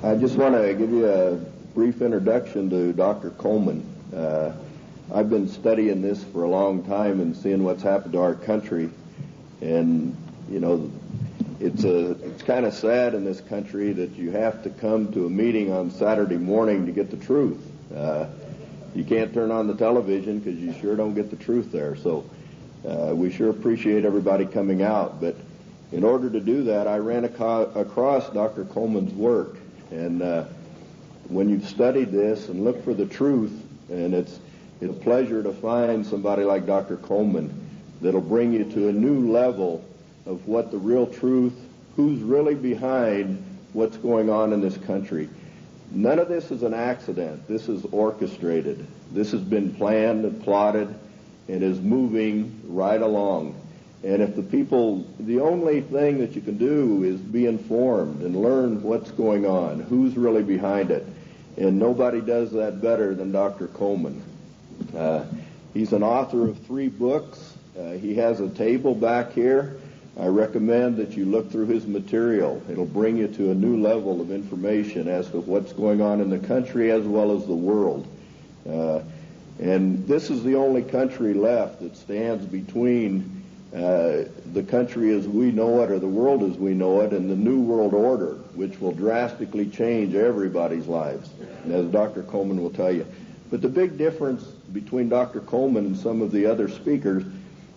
I just want to give you a brief introduction to Dr. Coleman. I've been studying this for a long time and seeing what's happened to our country, and you know, it's kind of sad in this country that you have to come to a meeting on Saturday morning to get the truth. You can't turn on the television because you sure don't get the truth there. So we sure appreciate everybody coming out. But in order to do that, I ran across Dr. Coleman's work. And when you've studied this and looked for the truth, and it's a pleasure to find somebody like Dr. Coleman that'll bring you to a new level of what the real truth, who's really behind what's going on in this country. None of this is an accident. This is orchestrated. This has been planned and plotted and is moving right along. And if the only thing that you can do is be informed and learn what's going on, who's really behind it. And nobody does that better than Dr. Coleman. He's an author of 3 books. He has a table back here. I recommend that you look through his material. It'll bring you to a new level of information as to what's going on in the country as well as the world. And this is the only country left that stands between the country as we know it, or the world as we know it, and the New World Order, which will drastically change everybody's lives, as Dr. Coleman will tell you. But the big difference between Dr. Coleman and some of the other speakers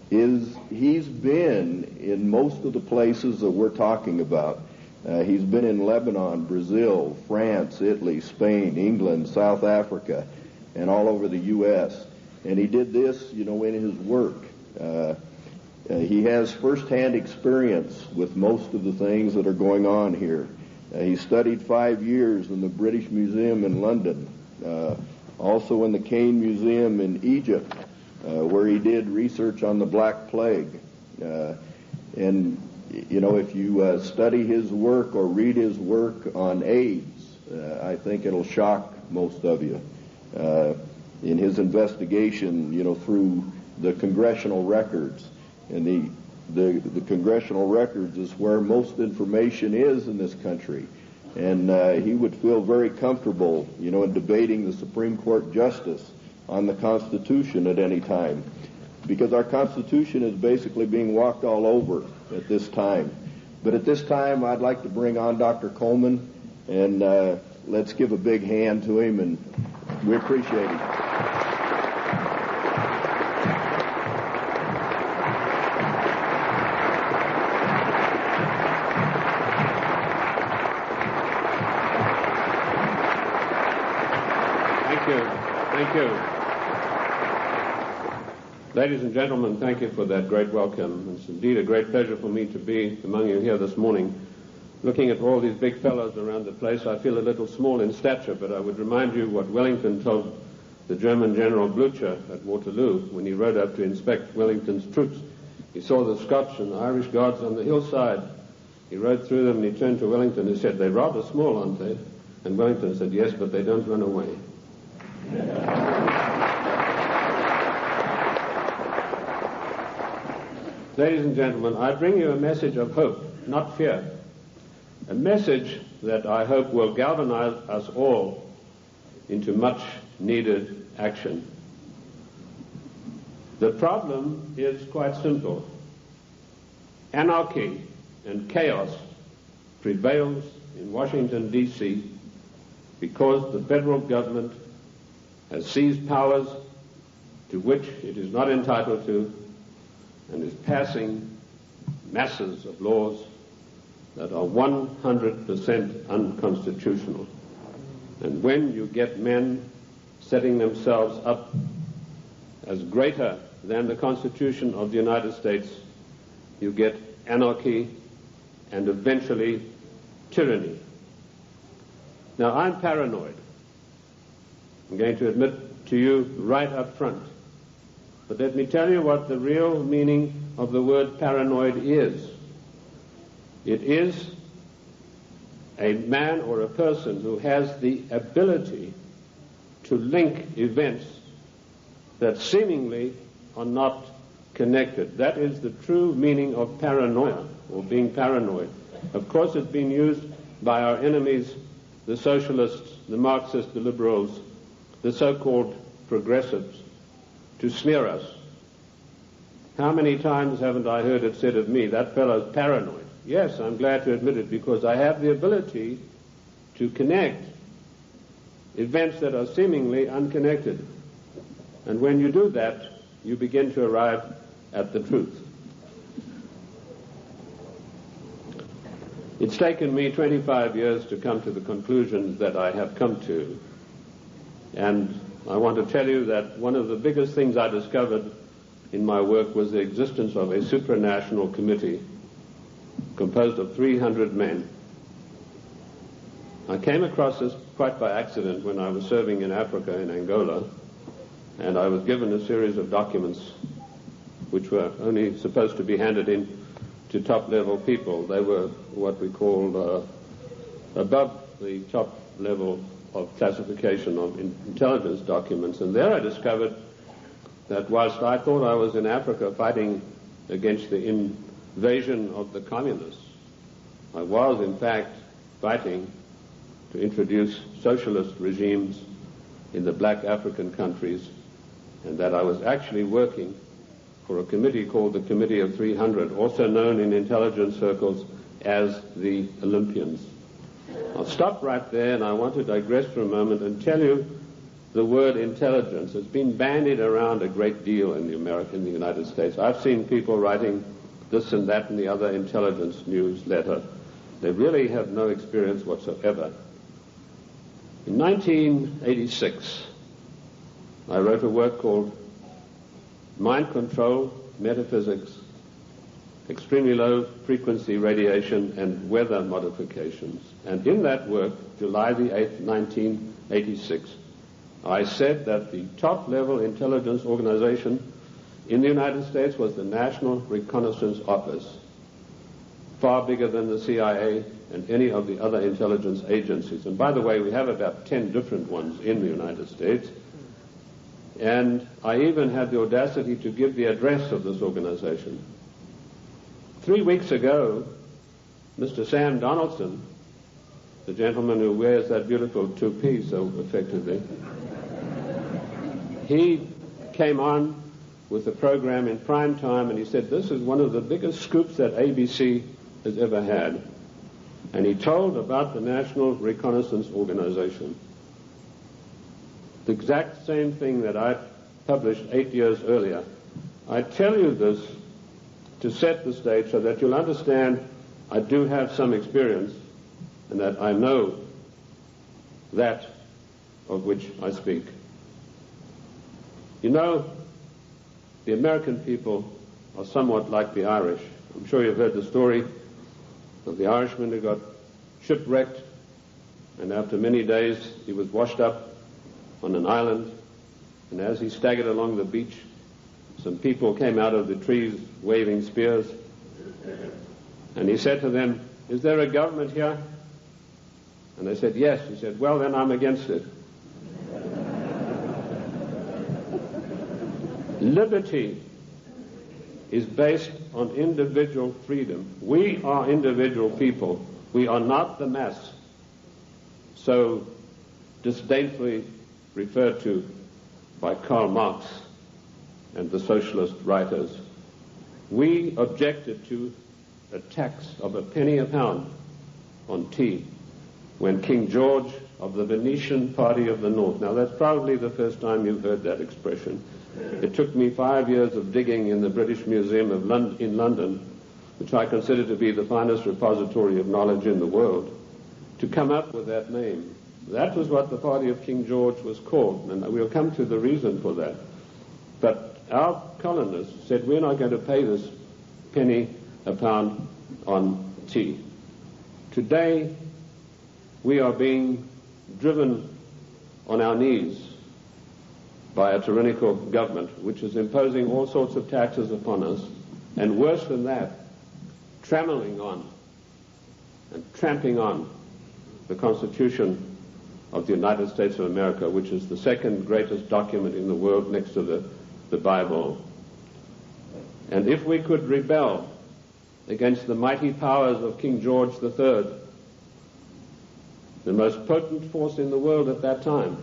is he's been in most of the places that we're talking about. He's been in Lebanon, Brazil, France, Italy, Spain, England, South Africa, and all over the U.S. And he did this, in his work. He has first-hand experience with most of the things that are going on here. He studied 5 years in the British Museum in London, also in the Cain Museum in Egypt, where he did research on the Black Plague. And, if you study his work or read his work on AIDS, I think it'll shock most of you. In his investigation, through the congressional records. And the congressional records is where most information is in this country. And he would feel very comfortable, in debating the Supreme Court justice on the Constitution at any time, because our Constitution is basically being walked all over at this time. But at this time, I'd like to bring on Dr. Coleman, and let's give a big hand to him, and we appreciate him. Thank you. Ladies and gentlemen, thank you for that great welcome. It's indeed a great pleasure for me to be among you here this morning. Looking at all these big fellows around the place, I feel a little small in stature, but I would remind you what Wellington told the German General Blücher at Waterloo when he rode up to inspect Wellington's troops. He saw the Scotch and the Irish guards on the hillside. He rode through them and he turned to Wellington and said, "They're rather small, aren't they?" And Wellington said, "Yes, but they don't run away." Ladies and gentlemen, I bring you a message of hope, not fear. A message that I hope will galvanize us all into much needed action. The problem is quite simple. Anarchy and chaos prevails in Washington, D.C. because the federal government has seized powers to which it is not entitled to and is passing masses of laws that are 100% unconstitutional. And when you get men setting themselves up as greater than the Constitution of the United States, you get anarchy and eventually tyranny. Now, I'm paranoid. I'm going to admit to you right up front. But let me tell you what the real meaning of the word paranoid is. It is a man or a person who has the ability to link events that seemingly are not connected. That is the true meaning of paranoia, or being paranoid. Of course, it's been used by our enemies, the socialists, the Marxists, the liberals, the so-called progressives, to smear us. How many times haven't I heard it said of me, that fellow's paranoid? Yes, I'm glad to admit it, because I have the ability to connect events that are seemingly unconnected. And when you do that, you begin to arrive at the truth. It's taken me 25 years to come to the conclusions that I have come to. And I want to tell you that one of the biggest things I discovered in my work was the existence of a supranational committee composed of 300 men. I came across this quite by accident when I was serving in Africa, in Angola, and I was given a series of documents which were only supposed to be handed in to top-level people. They were what we call above the top level of classification of intelligence documents. And there I discovered that whilst I thought I was in Africa fighting against the invasion of the communists, I was in fact fighting to introduce socialist regimes in the black African countries, and that I was actually working for a committee called the Committee of 300, also known in intelligence circles as the Olympians. I'll stop right there, and I want to digress for a moment and tell you the word intelligence has been bandied around a great deal in the United States. I've seen people writing this and that and the other intelligence newsletter. They really have no experience whatsoever. In 1986, I wrote a work called Mind Control, Metaphysics, Extremely Low Frequency Radiation, and Weather Modifications. And in that work, July the 8th, 1986, I said that the top-level intelligence organization in the United States was the National Reconnaissance Office, far bigger than the CIA and any of the other intelligence agencies. And by the way, we have about 10 different ones in the United States. And I even had the audacity to give the address of this organization. 3 weeks ago, Mr. Sam Donaldson, the gentleman who wears that beautiful toupee so effectively, he came on with the program in prime time, and he said, this is one of the biggest scoops that ABC has ever had. And he told about the National Reconnaissance Organization. The exact same thing that I published 8 years earlier. I tell you this to set the stage so that you'll understand I do have some experience and that I know that of which I speak. You know, the American people are somewhat like the Irish. I'm sure you've heard the story of the Irishman who got shipwrecked, and after many days he was washed up on an island, and as he staggered along the beach, some people came out of the trees waving spears, and he said to them, is there a government here? And they said, yes. He said, well, then I'm against it. Liberty is based on individual freedom. We are individual people. We are not the mass, so disdainfully referred to by Karl Marx and the socialist writers. We objected to a tax of a penny a pound on tea when King George of the Venetian Party of the North, now that's probably the first time you've heard that expression. It took me 5 years of digging in the British Museum in London, which I consider to be the finest repository of knowledge in the world, to come up with that name. That was what the party of King George was called, and we'll come to the reason for that. But our colonists said, we're not going to pay this penny a pound on tea. Today, we are being driven on our knees by a tyrannical government, which is imposing all sorts of taxes upon us, and worse than that, trammeling on and tramping on the Constitution of the United States of America, which is the second greatest document in the world next to the Bible. And if we could rebel against the mighty powers of King George III, the most potent force in the world at that time.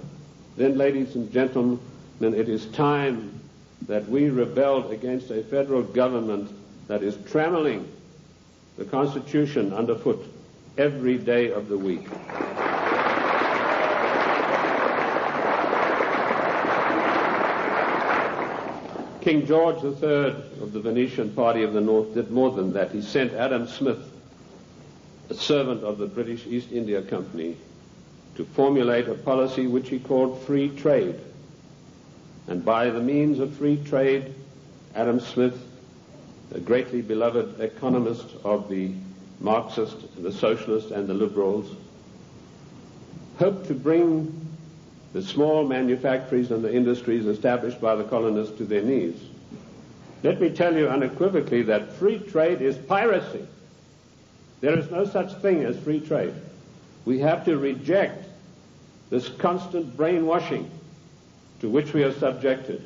Then, ladies and gentlemen, it is time that we rebelled against a federal government that is trammeling the Constitution underfoot every day of the week. King George III of the Venetian Party of the North did more than that. He sent Adam Smith, a servant of the British East India Company, to formulate a policy which he called free trade. And by the means of free trade, Adam Smith, a greatly beloved economist of the Marxist, the Socialist, and the Liberals, hoped to bring the small manufactories and the industries established by the colonists to their knees. Let me tell you unequivocally that free trade is piracy. There is no such thing as free trade. We have to reject this constant brainwashing to which we are subjected.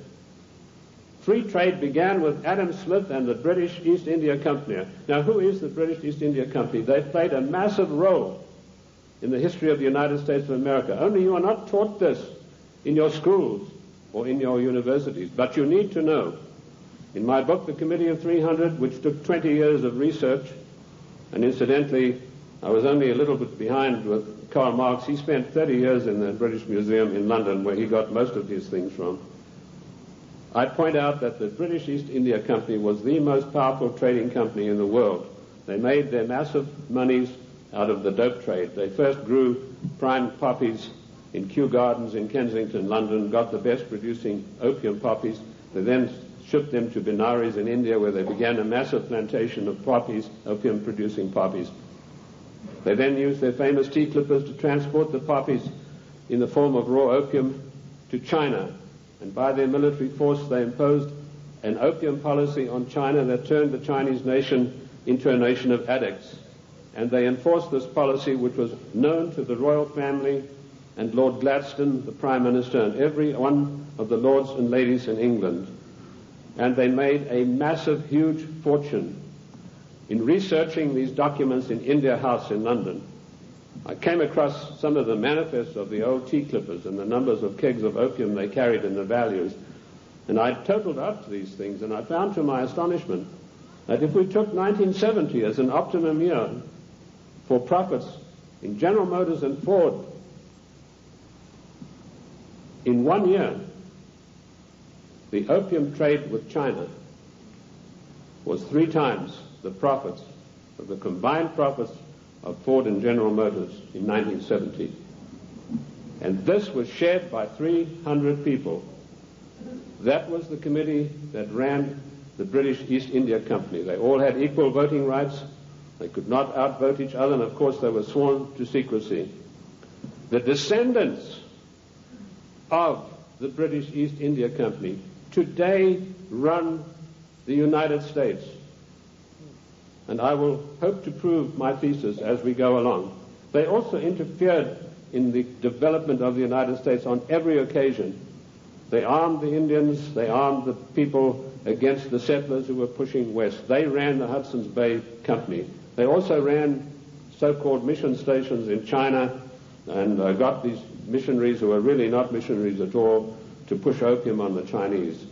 Free trade began with Adam Smith and the British East India Company. Now, who is the British East India Company? They played a massive role in the history of the United States of America. Only you are not taught this in your schools or in your universities, but you need to know. In my book, The Committee of 300, which took 20 years of research, and incidentally, I was only a little bit behind with Karl Marx. He spent 30 years in the British Museum in London, where he got most of his things from. I point out that the British East India Company was the most powerful trading company in the world. They made their massive monies out of the dope trade. They first grew prime poppies in Kew Gardens in Kensington, London, got the best producing opium poppies. They then shipped them to Benares in India, where they began a massive plantation of poppies, opium-producing poppies. They then used their famous tea clippers to transport the poppies in the form of raw opium to China. And by their military force, they imposed an opium policy on China that turned the Chinese nation into a nation of addicts. And they enforced this policy, which was known to the royal family and Lord Gladstone, the Prime Minister, and every one of the lords and ladies in England. And they made a massive, huge fortune. In researching these documents in India House in London, I came across some of the manifests of the old tea clippers and the numbers of kegs of opium they carried and the values. And I totaled up these things, and I found to my astonishment that if we took 1970 as an optimum year for profits in General Motors and Ford, in 1 year, the opium trade with China was 3 times the profits of the combined profits of Ford and General Motors in 1970. And this was shared by 300 people. That was the committee that ran the British East India Company. They all had equal voting rights. They could not outvote each other, and of course they were sworn to secrecy. The descendants of the British East India Company today run the United States. And I will hope to prove my thesis as we go along. They also interfered in the development of the United States on every occasion. They armed the Indians, they armed the people against the settlers who were pushing west. They ran the Hudson's Bay Company. They also ran so-called mission stations in China and got these missionaries who were really not missionaries at all to push opium on the Chinese.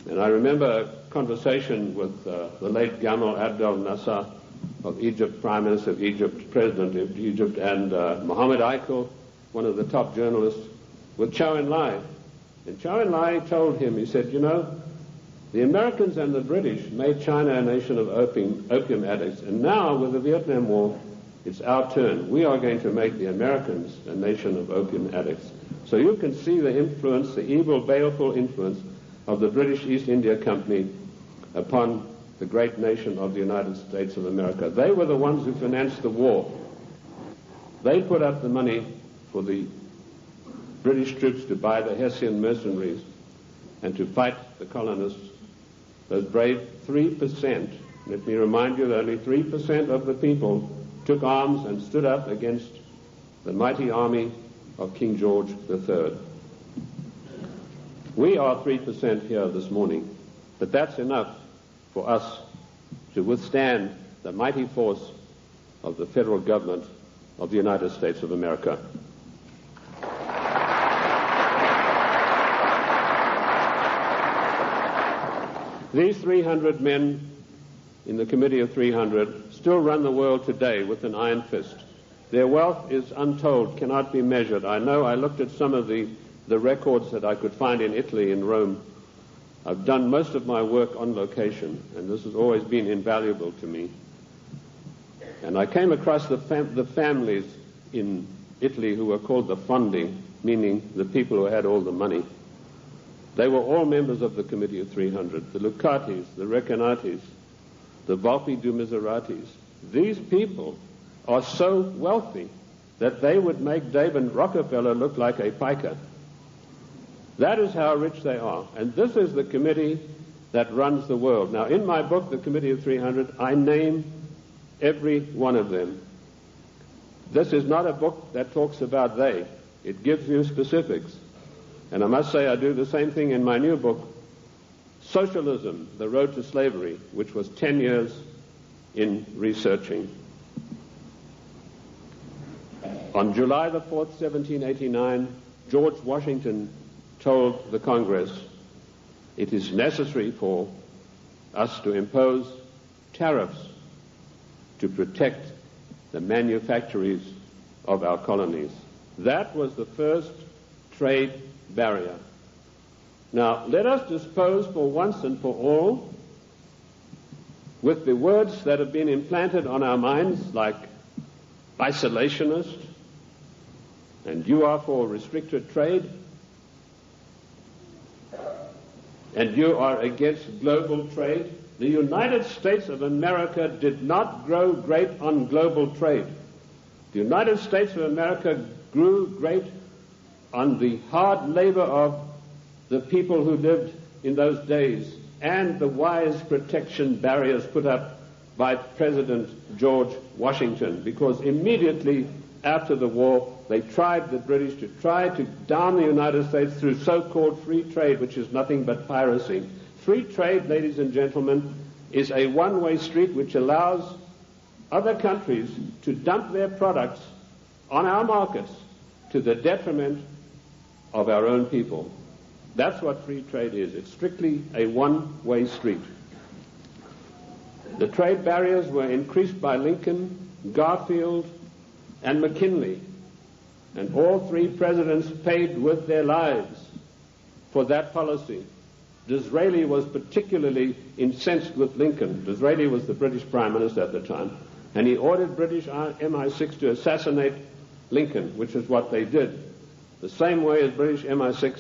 And I remember a conversation with the late Gamal Abdel Nasser of Egypt, Prime Minister of Egypt, President of Egypt, and Mohammed Aikel, one of the top journalists, with Zhou Enlai. And Zhou Enlai told him, he said, you know, the Americans and the British made China a nation of opium addicts, and now with the Vietnam War, it's our turn. We are going to make the Americans a nation of opium addicts. So you can see the influence, the evil, baleful influence of the British East India Company upon the great nation of the United States of America. They were the ones who financed the war. They put up the money for the British troops to buy the Hessian mercenaries and to fight the colonists. Those brave 3%, let me remind you that only 3% of the people took arms and stood up against the mighty army of King George III. We are 3% here this morning, but that's enough for us to withstand the mighty force of the federal government of the United States of America. These 300 men in the Committee of 300 still run the world today with an iron fist. Their wealth is untold, cannot be measured. I know I looked at some of the records that I could find in Italy, in Rome. I've done most of my work on location, and this has always been invaluable to me. And I came across the families in Italy who were called the fondi, meaning the people who had all the money. They were all members of the Committee of 300, the Lucatis, the Recanati, the Volpi du Miseratis. These people are so wealthy that they would make David Rockefeller look like a piker. That is how rich they are. And this is the committee that runs the world. Now, in my book, The Committee of 300, I name every one of them. This is not a book that talks about they. It gives you specifics. And I must say I do the same thing in my new book, Socialism, The Road to Slavery, which was 10 years in researching. On July the 4th, 1789, George Washington told the Congress, it is necessary for us to impose tariffs to protect the manufactories of our colonies. That was the first trade barrier. Now, let us dispose for once and for all with the words that have been implanted on our minds, like isolationist, and you are for restricted trade, and you are against global trade. The United States of America did not grow great on global trade. The United States of America grew great on the hard labor of the people who lived in those days and the wise protection barriers put up by President George Washington, because immediately after the war they tried, the British, to try to down the United States through so-called free trade, which is nothing but piracy. Free trade, ladies and gentlemen, is a one-way street which allows other countries to dump their products on our markets to the detriment of our own people. That's what free trade is. It's strictly a one-way street. The trade barriers were increased by Lincoln, Garfield, and McKinley, and all three presidents paid with their lives for that policy. Disraeli was particularly incensed with Lincoln. Disraeli was the British Prime Minister at the time, and he ordered British MI6 to assassinate Lincoln, which is what they did, the same way as British MI6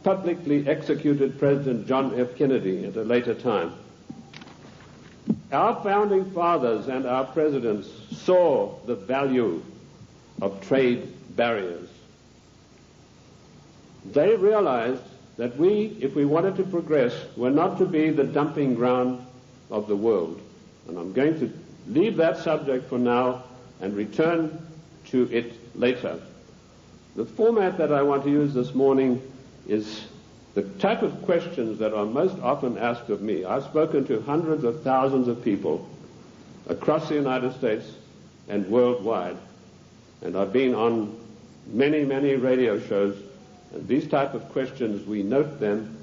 publicly executed President John F. Kennedy at a later time. Our founding fathers and our presidents saw the value of trade barriers. They realized that we, if we wanted to progress, were not to be the dumping ground of the world. And I'm going to leave that subject for now and return to it later. The format that I want to use this morning is the type of questions that are most often asked of me. I've spoken to hundreds of thousands of people across the United States and worldwide, and I've been on many, many radio shows, and these type of questions, we note them,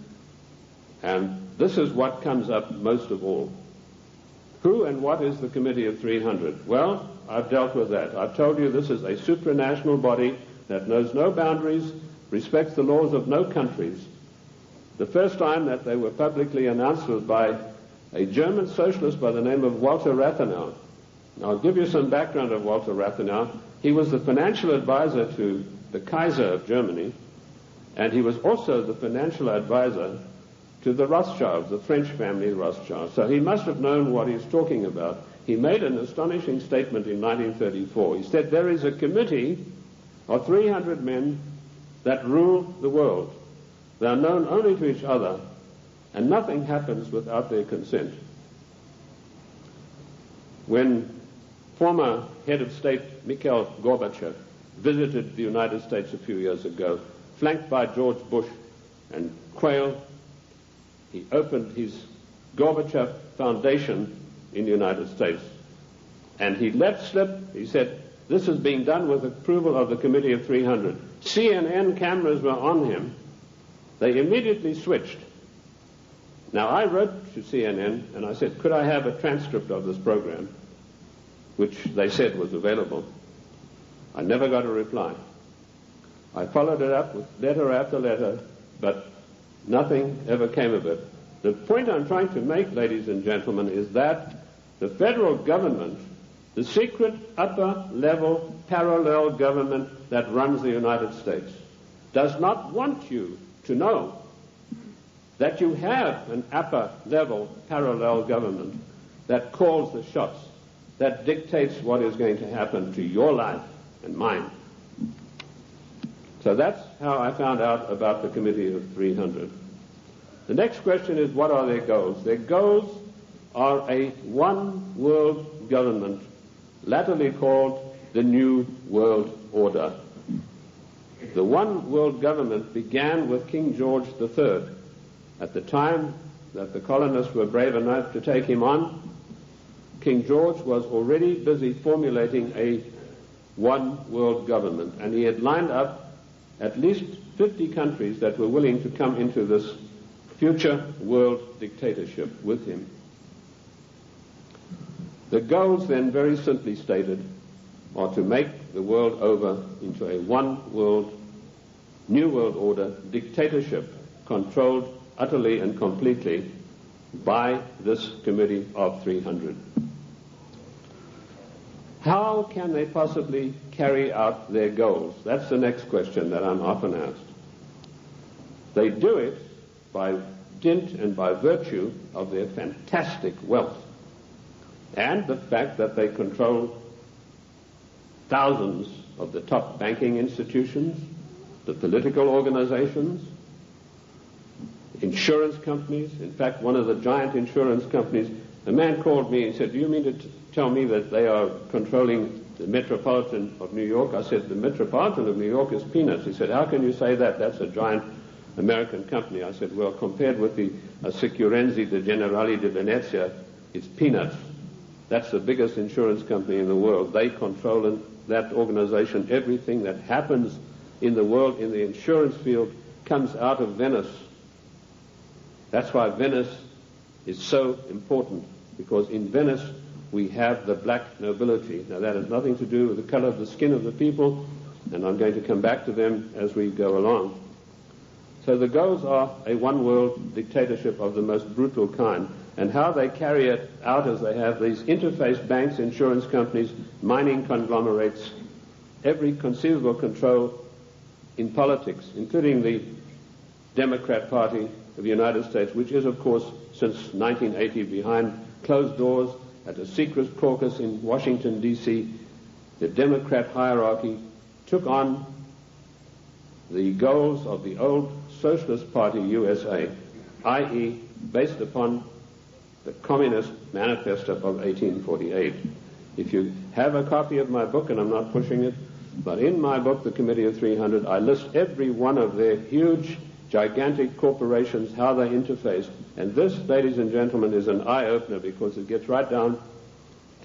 and this is what comes up most of all. Who and what is the Committee of 300? Well, I've dealt with that. I've told you this is a supranational body that knows no boundaries, respects the laws of no countries. The first time that they were publicly announced was by a German socialist by the name of Walter Rathenau. Now, I'll give you some background of Walter Rathenau. He was the financial advisor to the Kaiser of Germany, and he was also the financial advisor to the Rothschilds, the French family Rothschild. So he must have known what he's talking about. He made an astonishing statement in 1934. He said, there is a committee of 300 men that rule the world. They are known only to each other, and nothing happens without their consent. When former head of state Mikhail Gorbachev visited the United States a few years ago, flanked by George Bush and Quayle, he opened his Gorbachev Foundation in the United States. And he let slip, he said, this is being done with approval of the Committee of 300. CNN cameras were on him. They immediately switched. Now, I wrote to CNN and I said, could I have a transcript of this program, which they said was available. I never got a reply. I followed it up with letter after letter, but nothing ever came of it. The point I'm trying to make, ladies and gentlemen, is that the federal government, the secret upper-level parallel government that runs the United States, does not want you to know that you have an upper-level parallel government that calls the shots, that dictates what is going to happen to your life and mine. So that's how I found out about the Committee of 300. The next question is, what are their goals? Their goals are a one-world government, latterly called the New World Order. The one-world government began with King George III. At the time that the colonists were brave enough to take him on, King George was already busy formulating a one-world government, and he had lined up at least 50 countries that were willing to come into this future world dictatorship with him. The goals then, very simply stated, are to make the world over into a one-world, new world order dictatorship controlled utterly and completely by this Committee of 300. How can they possibly carry out their goals? That's the next question that I'm often asked. They do it by dint and by virtue of their fantastic wealth and the fact that they control thousands of the top banking institutions, the political organizations, insurance companies. In fact, one of the giant insurance companies, a man called me and said, do you mean to tell me that they are controlling the Metropolitan of New York? I said, the Metropolitan of New York is peanuts. He said, how can you say that? That's a giant American company. I said, well, compared with the Sicurezza de Generali di Venezia, it's peanuts. That's the biggest insurance company in the world. They control in that organization everything that happens in the world in the insurance field comes out of Venice. That's why Venice is so important, because in Venice we have the black nobility. Now that has nothing to do with the color of the skin of the people, and I'm going to come back to them as we go along. So the goals are a one-world dictatorship of the most brutal kind, and how they carry it out is they have these interface banks, insurance companies, mining conglomerates, every conceivable control in politics, including the Democrat Party of the United States, which is, of course, since 1980 behind closed doors at a secret caucus in Washington, D.C. The Democrat hierarchy took on the goals of the old Socialist Party USA, i.e., based upon the Communist Manifesto of 1848. If you have a copy of my book, and I'm not pushing it, but in my book, The Committee of 300, I list every one of their huge, gigantic corporations, how they interface. And this, ladies and gentlemen, is an eye-opener, because it gets right down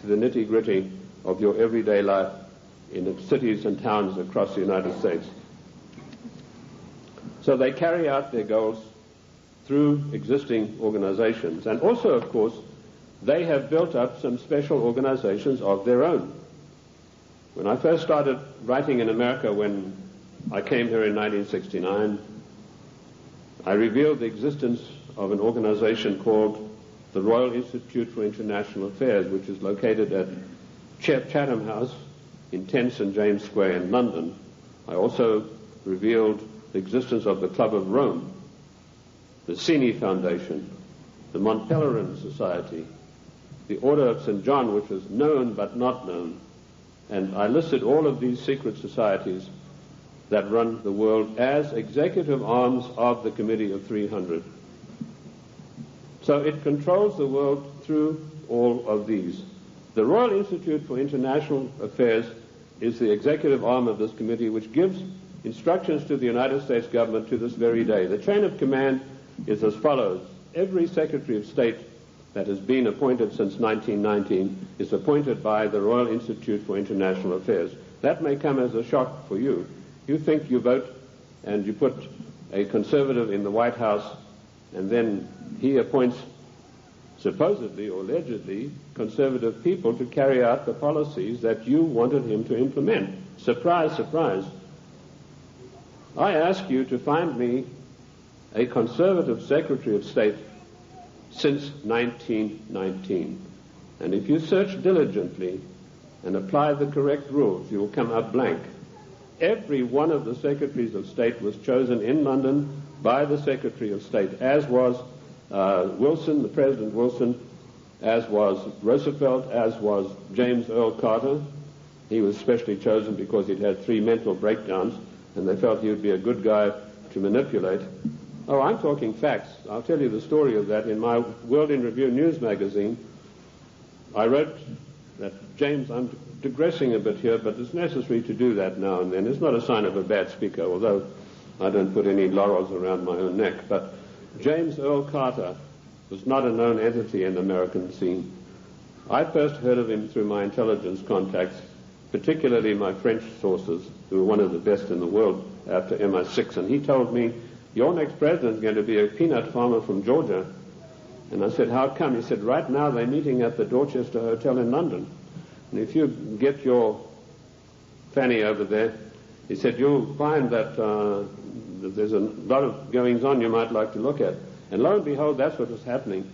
to the nitty-gritty of your everyday life in the cities and towns across the United States. So they carry out their goals through existing organizations. And also, of course, they have built up some special organizations of their own. When I first started writing in America, when I came here in 1969, I revealed the existence of an organization called the Royal Institute for International Affairs, which is located at Chatham House in 10 St. James Square in London. I also revealed the existence of the Club of Rome, the Cini Foundation, the Mont Pelerin Society, the Order of St. John, which was known but not known. And I listed all of these secret societies that run the world as executive arms of the Committee of 300. So it controls the world through all of these. The Royal Institute for International Affairs is the executive arm of this committee, which gives instructions to the United States government to this very day. The chain of command is as follows. Every Secretary of State that has been appointed since 1919 is appointed by the Royal Institute for International Affairs. That may come as a shock for you. You think you vote and you put a conservative in the White House, and then he appoints supposedly or allegedly conservative people to carry out the policies that you wanted him to implement. Surprise, surprise. I ask you to find me a conservative Secretary of State since 1919. And if you search diligently and apply the correct rules, you will come up blank. Every one of the Secretaries of State was chosen in London by the Secretary of State, as was Wilson, the President Wilson, as was Roosevelt, as was James Earl Carter. He was specially chosen because he'd had 3 mental breakdowns, and they felt he would be a good guy to manipulate. Oh, I'm talking facts. I'll tell you the story of that. In my World in Review news magazine, I wrote that, James, I'm digressing a bit here, but it's necessary to do that now and then. It's not a sign of a bad speaker, although I don't put any laurels around my own neck. But James Earl Carter was not a known entity in the American scene. I first heard of him through my intelligence contacts, particularly my French sources, who were one of the best in the world after MI6, and he told me, your next president is going to be a peanut farmer from Georgia. And I said, how come? He said, right now they're meeting at the Dorchester Hotel in London. And if you get your fanny over there, he said, you'll find that there's a lot of goings-on you might like to look at. And lo and behold, that's what was happening.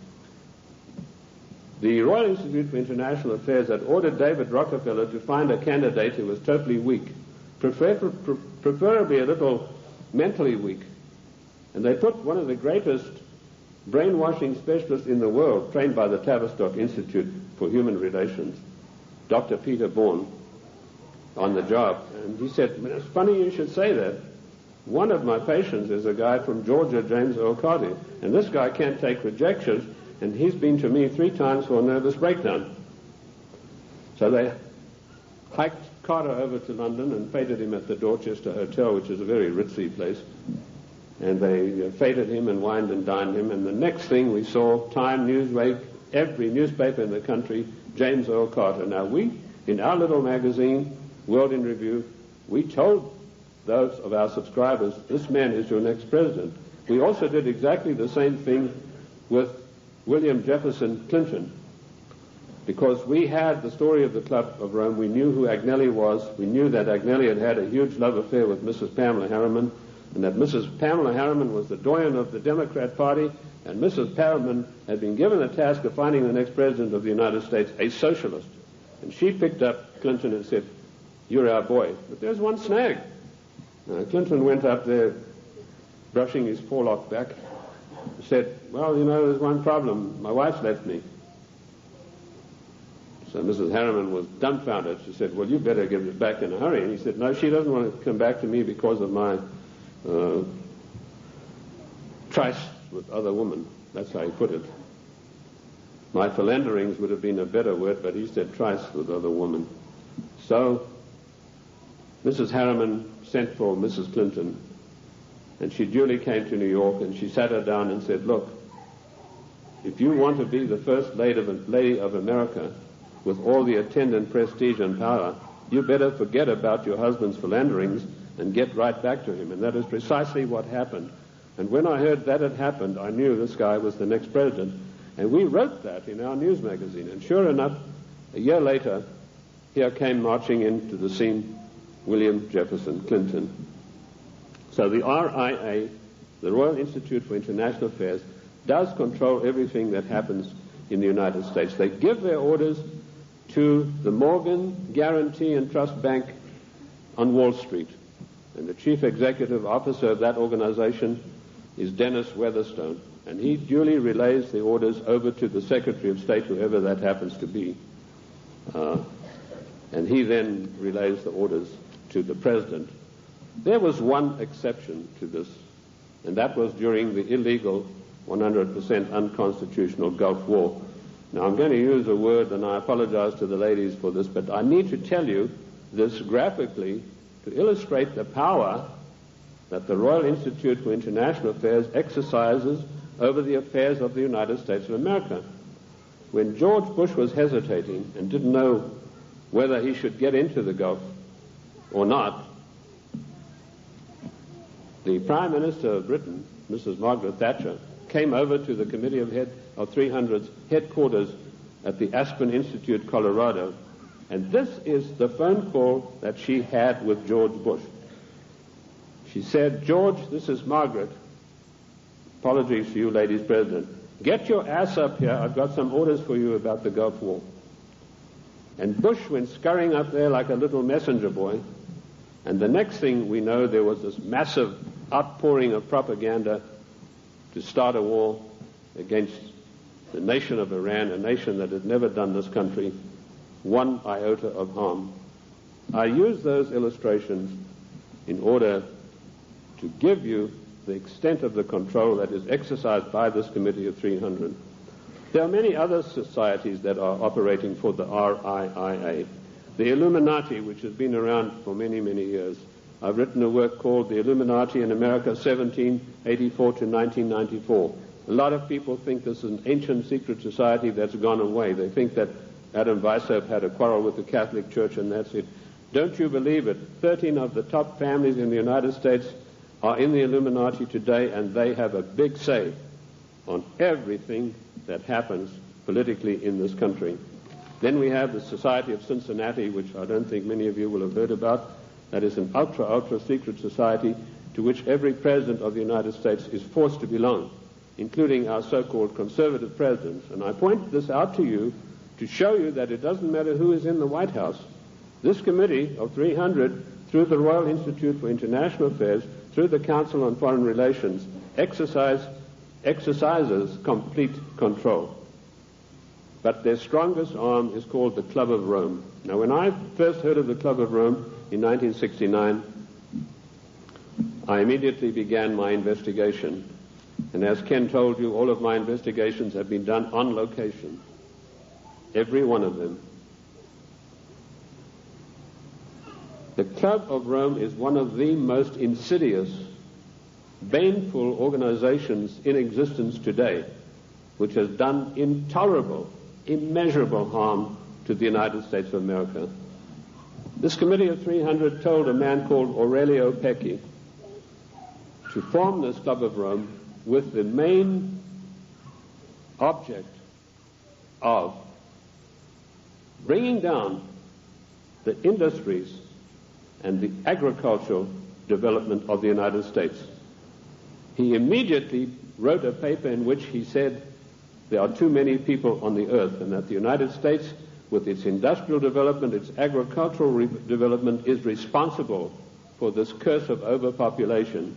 The Royal Institute for International Affairs had ordered David Rockefeller to find a candidate who was totally weak, preferably a little mentally weak. And they put one of the greatest brainwashing specialists in the world, trained by the Tavistock Institute for Human Relations, Dr. Peter Bourne, on the job. And he said, it's funny you should say that. One of my patients is a guy from Georgia, James Earl Carter, and this guy can't take rejection, and he's been to me 3 times for a nervous breakdown. So they hiked Carter over to London and feted him at the Dorchester Hotel, which is a very ritzy place. And they feted him and wined and dined him. And the next thing we saw, Time, Newsweek, every newspaper in the country, James Earl Carter. Now we, in our little magazine, World in Review, we told those of our subscribers, this man is your next president. We also did exactly the same thing with William Jefferson Clinton, because we had the story of the Club of Rome. We knew who Agnelli was. We knew that Agnelli had had a huge love affair with Mrs. Pamela Harriman, and that Mrs. Pamela Harriman was the doyen of the Democrat Party, and Mrs. Harriman had been given the task of finding the next president of the United States, a socialist. And she picked up Clinton and said, you're our boy. But there's one snag. Clinton went up there brushing his forelock back, said, well, you know, there's one problem. My wife's left me. So Mrs. Harriman was dumbfounded. She said, well, you better give it back in a hurry. And he said, no, she doesn't want to come back to me because of my tryst with other women. That's how he put it. My philanderings would have been a better word, but he said tryst with other women. So Mrs. Harriman sent for Mrs. Clinton, and she duly came to New York, and she sat her down and said, look, if you want to be the first lady of America with all the attendant prestige and power, you better forget about your husband's philanderings and get right back to him. And that is precisely what happened. And when I heard that had happened, I knew this guy was the next president. And we wrote that in our news magazine. And sure enough, a year later, here came marching into the scene William Jefferson Clinton. So the RIIA, the Royal Institute for International Affairs, does control everything that happens in the United States. They give their orders to the Morgan Guarantee and Trust Bank on Wall Street. And the chief executive officer of that organization is Dennis Weatherstone. And he duly relays the orders over to the Secretary of State, whoever that happens to be. And he then relays the orders to the President. There was one exception to this, and that was during the illegal, 100% unconstitutional Gulf War. Now, I'm going to use a word, and I apologize to the ladies for this, but I need to tell you this graphically to illustrate the power that the Royal Institute for International Affairs exercises over the affairs of the United States of America. when George Bush was hesitating and didn't know whether he should get into the Gulf or not, the Prime Minister of Britain, Mrs. Margaret Thatcher, came over to the Committee of 300's headquarters at the Aspen Institute, Colorado, and this is the phone call that she had with George Bush. She said, "George, this is Margaret. Apologies to you, ladies president. Get your ass up here. I've got some orders for you about the Gulf War." And Bush went scurrying up there like a little messenger boy. And the next thing we know, there was this massive outpouring of propaganda to start a war against the nation of Iran, a nation that had never done this country one iota of harm. I use those illustrations in order to give you the extent of the control that is exercised by this Committee of 300. There are many other societies that are operating for the RIIA. The Illuminati, which has been around for many, many years. I've written a work called The Illuminati in America, 1784 to 1994. A lot of people think this is an ancient secret society that's gone away. They think that Adam Weishaupt had a quarrel with the Catholic Church and that's it. Don't you believe it? 13 of the top families in the United States are in the Illuminati today, and they have a big say on everything that happens politically in this country. Then we have the Society of Cincinnati, which I don't think many of you will have heard about. That is an ultra secret society to which every president of the United States is forced to belong, including our so-called conservative presidents. And I point this out to you to show you that it doesn't matter who is in the White House. This Committee of 300, through the Royal Institute for International Affairs, through the Council on Foreign Relations, exercises complete control. But their strongest arm is called the Club of Rome. Now, when I first heard of the Club of Rome in 1969, I immediately began my investigation. And as Ken told you, all of my investigations have been done on location. Every one of them. The Club of Rome is one of the most insidious, baneful organizations in existence today, which has done intolerable, immeasurable harm to the United States of America. This Committee of 300 told a man called Aurelio Pecci to form this Club of Rome with the main object of bringing down the industries and the agricultural development of the United States. He immediately wrote a paper in which he said there are too many people on the earth and that the United States, with its industrial development, its agricultural development, is responsible for this curse of overpopulation.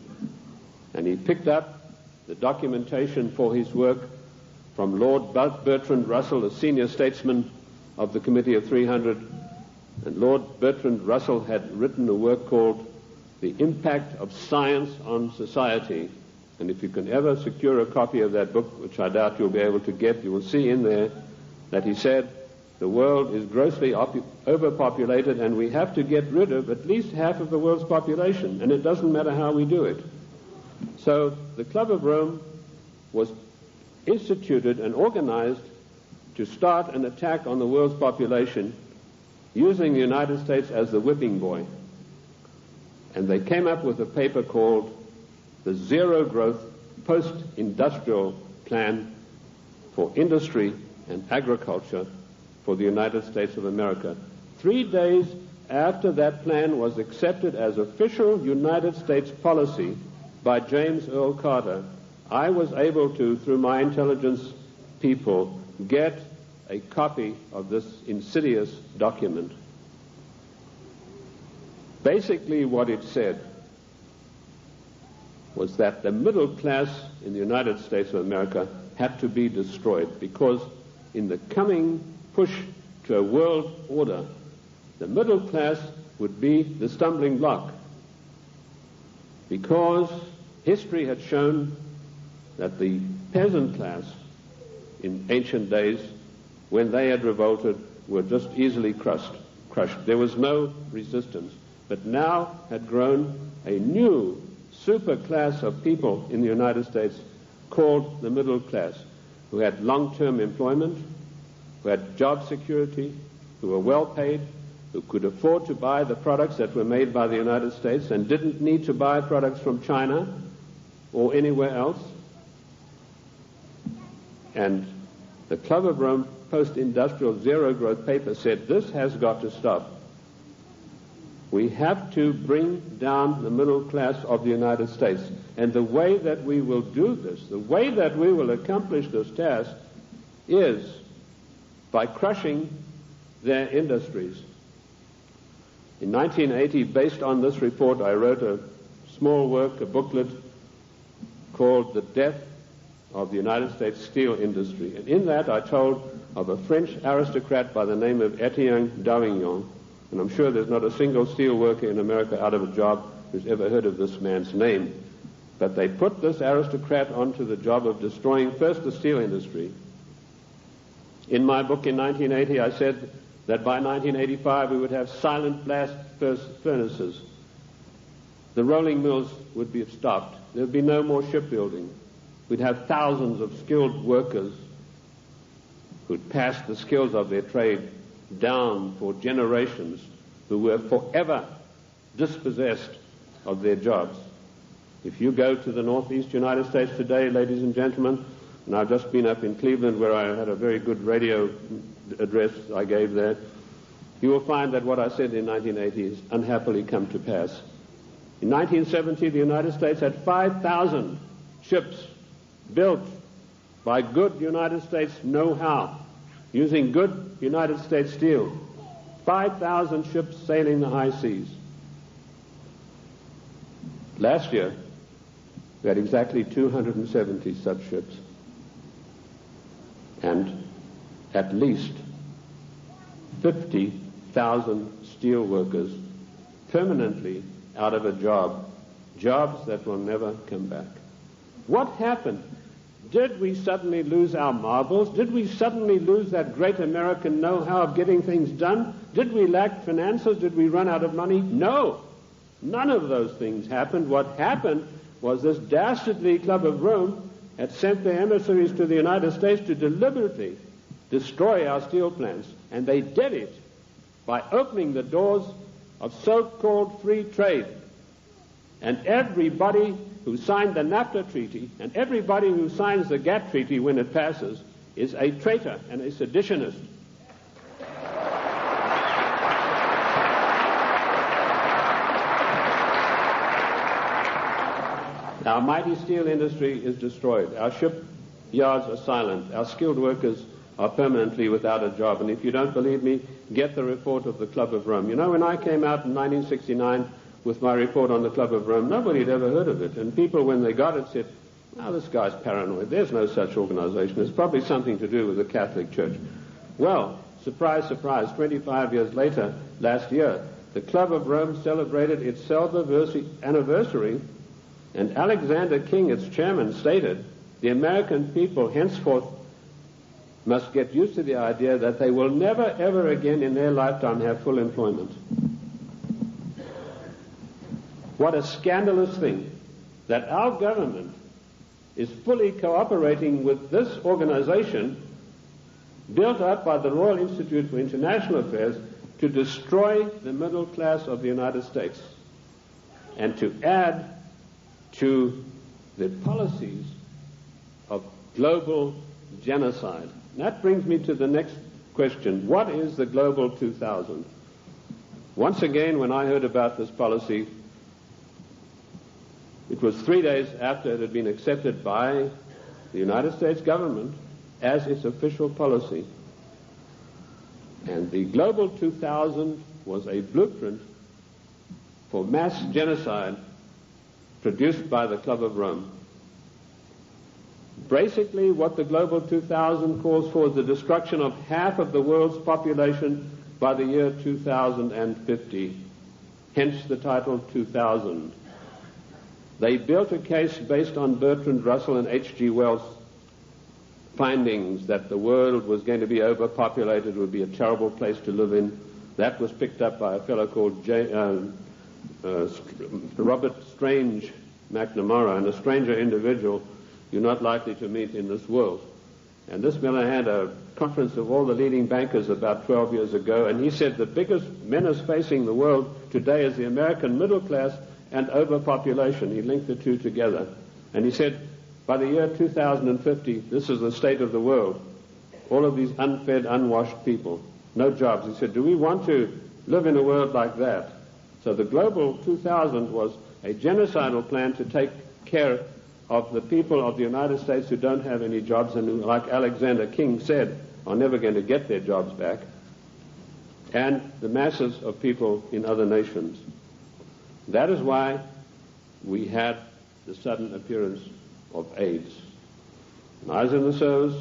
And he picked up the documentation for his work from Lord Bertrand Russell, a senior statesman of the Committee of 300. And Lord Bertrand Russell had written a work called The Impact of Science on Society. And if you can ever secure a copy of that book, which I doubt you'll be able to get, you will see in there that he said the world is grossly overpopulated and we have to get rid of at least half of the world's population, and it doesn't matter how we do it. So the Club of Rome was instituted and organized to start an attack on the world's population using the United States as the whipping boy. And they came up with a paper called the Zero Growth Post-Industrial Plan for Industry and Agriculture for the United States of America. 3 days after that plan was accepted as official United States policy by James Earl Carter, I was able to, through my intelligence people, get a copy of this insidious document. Basically what it said was that the middle class in the United States of America had to be destroyed because in the coming push to a world order, the middle class would be the stumbling block, because history had shown that the peasant class in ancient days, when they had revolted, were just easily crushed. There was no resistance. But now had grown a new super class of people in the United States called the middle class, who had long-term employment, who had job security, who were well paid, who could afford to buy the products that were made by the United States and didn't need to buy products from China or anywhere else. And the Club of Rome post-industrial zero-growth paper said this has got to stop. We have to bring down the middle class of the United States. And the way that we will do this, the way that we will accomplish this task is by crushing their industries. In 1980, based on this report, I wrote a small work, a booklet called The Death of the United States Steel Industry. And in that I told of a French aristocrat by the name of Etienne d'Avignon, and I'm sure there's not a single steel worker in America out of a job who's ever heard of this man's name. But they put this aristocrat onto the job of destroying first the steel industry. In my book in 1980, I said that by 1985 we would have silent blast furnaces. The rolling mills would be stopped. There would be no more shipbuilding. We'd have thousands of skilled workers who'd passed the skills of their trade down for generations, who were forever dispossessed of their jobs. If you go to the northeast United States today, ladies and gentlemen, and I've just been up in Cleveland where I had a very good radio address I gave there, you will find that what I said in 1980 has unhappily come to pass. In 1970, the United States had 5,000 ships built by good United States know-how, using good United States steel. 5,000 ships sailing the high seas. Last year, we had exactly 270 such ships, and at least 50,000 steel workers permanently out of a job, jobs that will never come back. What happened? Did we suddenly lose our marbles? Did we suddenly lose that great American know-how of getting things done? Did we lack finances? Did we run out of money? No. None of those things happened. What happened was this dastardly Club of Rome had sent their emissaries to the United States to deliberately destroy our steel plants. And they did it by opening the doors of so-called free trade. And everybody who signed the NAFTA treaty and everybody who signs the GATT treaty when it passes is a traitor and a seditionist. Our mighty steel industry is destroyed. Our shipyards are silent. Our skilled workers are permanently without a job. And if you don't believe me, get the report of the Club of Rome. You know, when I came out in 1969 with my report on the Club of Rome, nobody had ever heard of it. And people, when they got it, said, "Oh, this guy's paranoid. There's no such organization. It's probably something to do with the Catholic Church." Well, surprise, surprise, 25 years later, last year, the Club of Rome celebrated its celebratory anniversary, and Alexander King, its chairman, stated, "The American people henceforth must get used to the idea that they will never, ever again in their lifetime have full employment." What a scandalous thing that our government is fully cooperating with this organization built up by the Royal Institute for International Affairs to destroy the middle class of the United States and to add to the policies of global genocide. And that brings me to the next question. What is the Global 2000? Once again, when I heard about this policy, it was 3 days after it had been accepted by the United States government as its official policy. And the Global 2000 was a blueprint for mass genocide produced by the Club of Rome. Basically, what the Global 2000 calls for is the destruction of half of the world's population by the year 2050. Hence the title 2000. They built a case based on Bertrand Russell and H.G. Wells' findings that the world was going to be overpopulated, would be a terrible place to live in. That was picked up by a fellow called Robert Strange McNamara, and a stranger individual you're not likely to meet in this world. And this man had a conference of all the leading bankers about 12 years ago, and he said the biggest menace facing the world today is the American middle class and overpopulation. He linked the two together. And he said, by the year 2050, this is the state of the world. All of these unfed, unwashed people, no jobs. He said, do we want to live in a world like that? So the Global 2000 was a genocidal plan to take care of the people of the United States who don't have any jobs and who, like Alexander King said, are never going to get their jobs back, and the masses of people in other nations. That is why we had the sudden appearance of AIDS. When I was in the service,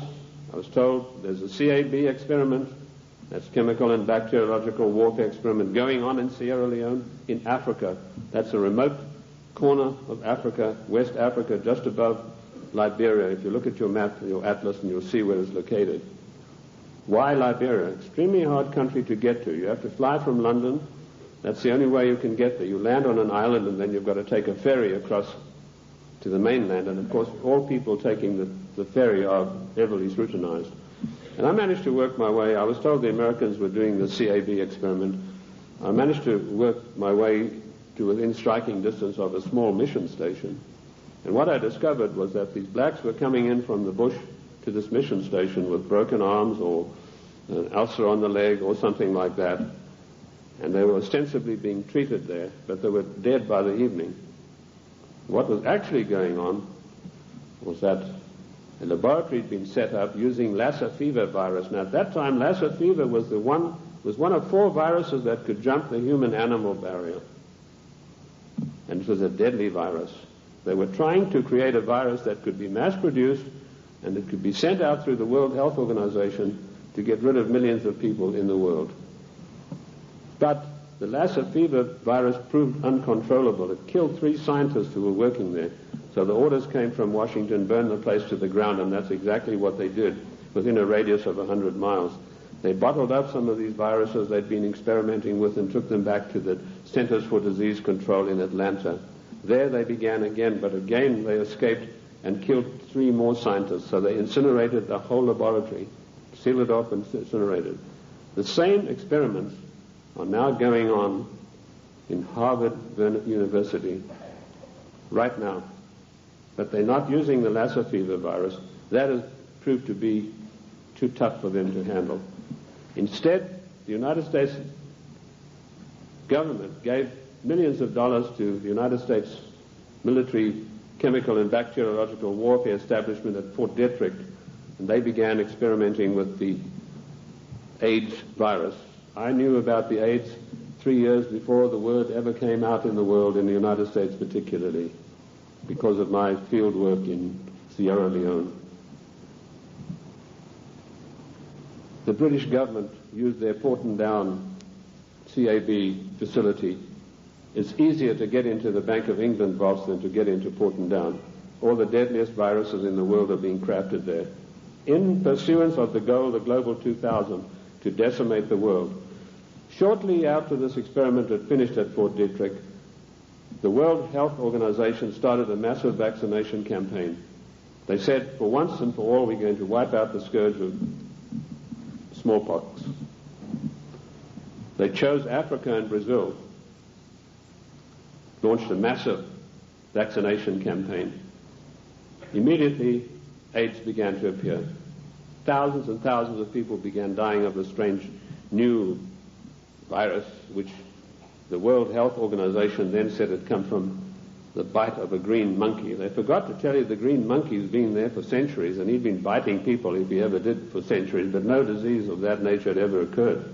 I was told there's a CAB experiment, that's chemical and bacteriological warfare experiment, going on in Sierra Leone, in Africa. That's a remote corner of Africa, West Africa, just above Liberia. If you look at your map, your atlas, and you'll see where it's located. Why Liberia? Extremely hard country to get to. You have to fly from London. That's the only way you can get there. You land on an island, and then you've got to take a ferry across to the mainland. And, of course, all people taking the ferry are heavily scrutinized. And I managed to work my way. I was told the Americans were doing the CAB experiment. I managed to work my way to within striking distance of a small mission station. And what I discovered was that these blacks were coming in from the bush to this mission station with broken arms or an ulcer on the leg or something like that. And they were ostensibly being treated there, but they were dead by the evening. What was actually going on was that a laboratory had been set up using Lassa fever virus. Now, at that time, Lassa fever was one of 4 viruses that could jump the human-animal barrier. And it was a deadly virus. They were trying to create a virus that could be mass-produced and it could be sent out through the World Health Organization to get rid of millions of people in the world. But the Lassa fever virus proved uncontrollable. It killed 3 scientists who were working there. So the orders came from Washington, burn the place to the ground, and that's exactly what they did within a radius of 100 miles. They bottled up some of these viruses they'd been experimenting with and took them back to the Centers for Disease Control in Atlanta. There they began again, but again they escaped and killed 3 more scientists. So they incinerated the whole laboratory, sealed it up and incinerated. The same experiments are now going on in Harvard University right now. But they're not using the Lassa fever virus. That has proved to be too tough for them to handle. Instead, the United States government gave millions of dollars to the United States military chemical and bacteriological warfare establishment at Fort Detrick, and they began experimenting with the AIDS virus. I knew about the AIDS 3 years before the word ever came out in the world, in the United States particularly, because of my field work in Sierra Leone. The British government used their Porton-Down CAB facility. It's easier to get into the Bank of England vaults than to get into Porton-Down. All the deadliest viruses in the world are being crafted there, in pursuance of the goal, the Global 2000, to decimate the world. Shortly after this experiment had finished at Fort Detrick, the World Health Organization started a massive vaccination campaign. They said, for once and for all, we're going to wipe out the scourge of smallpox. They chose Africa and Brazil, launched a massive vaccination campaign. Immediately, AIDS began to appear. Thousands and thousands of people began dying of a strange new virus, which the World Health Organization then said had come from the bite of a green monkey. They forgot to tell you the green monkey's been there for centuries, and he'd been biting people, if he ever did, for centuries, but no disease of that nature had ever occurred.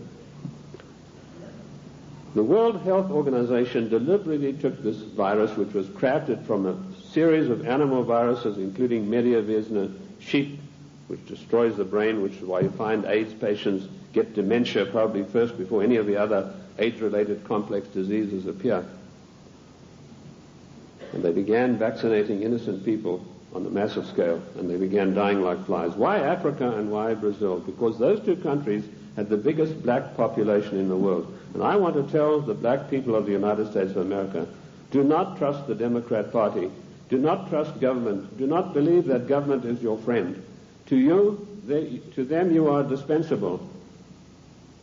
The World Health Organization deliberately took this virus, which was crafted from a series of animal viruses, including Mediavisna sheep, which destroys the brain, which is why you find AIDS patients get dementia probably first before any of the other AIDS-related complex diseases appear. And they began vaccinating innocent people on a massive scale, and they began dying like flies. Why Africa and why Brazil? Because those 2 countries had the biggest black population in the world. And I want to tell the black people of the United States of America, do not trust the Democrat Party. Do not trust government. Do not believe that government is your friend. To you, To them you are dispensable,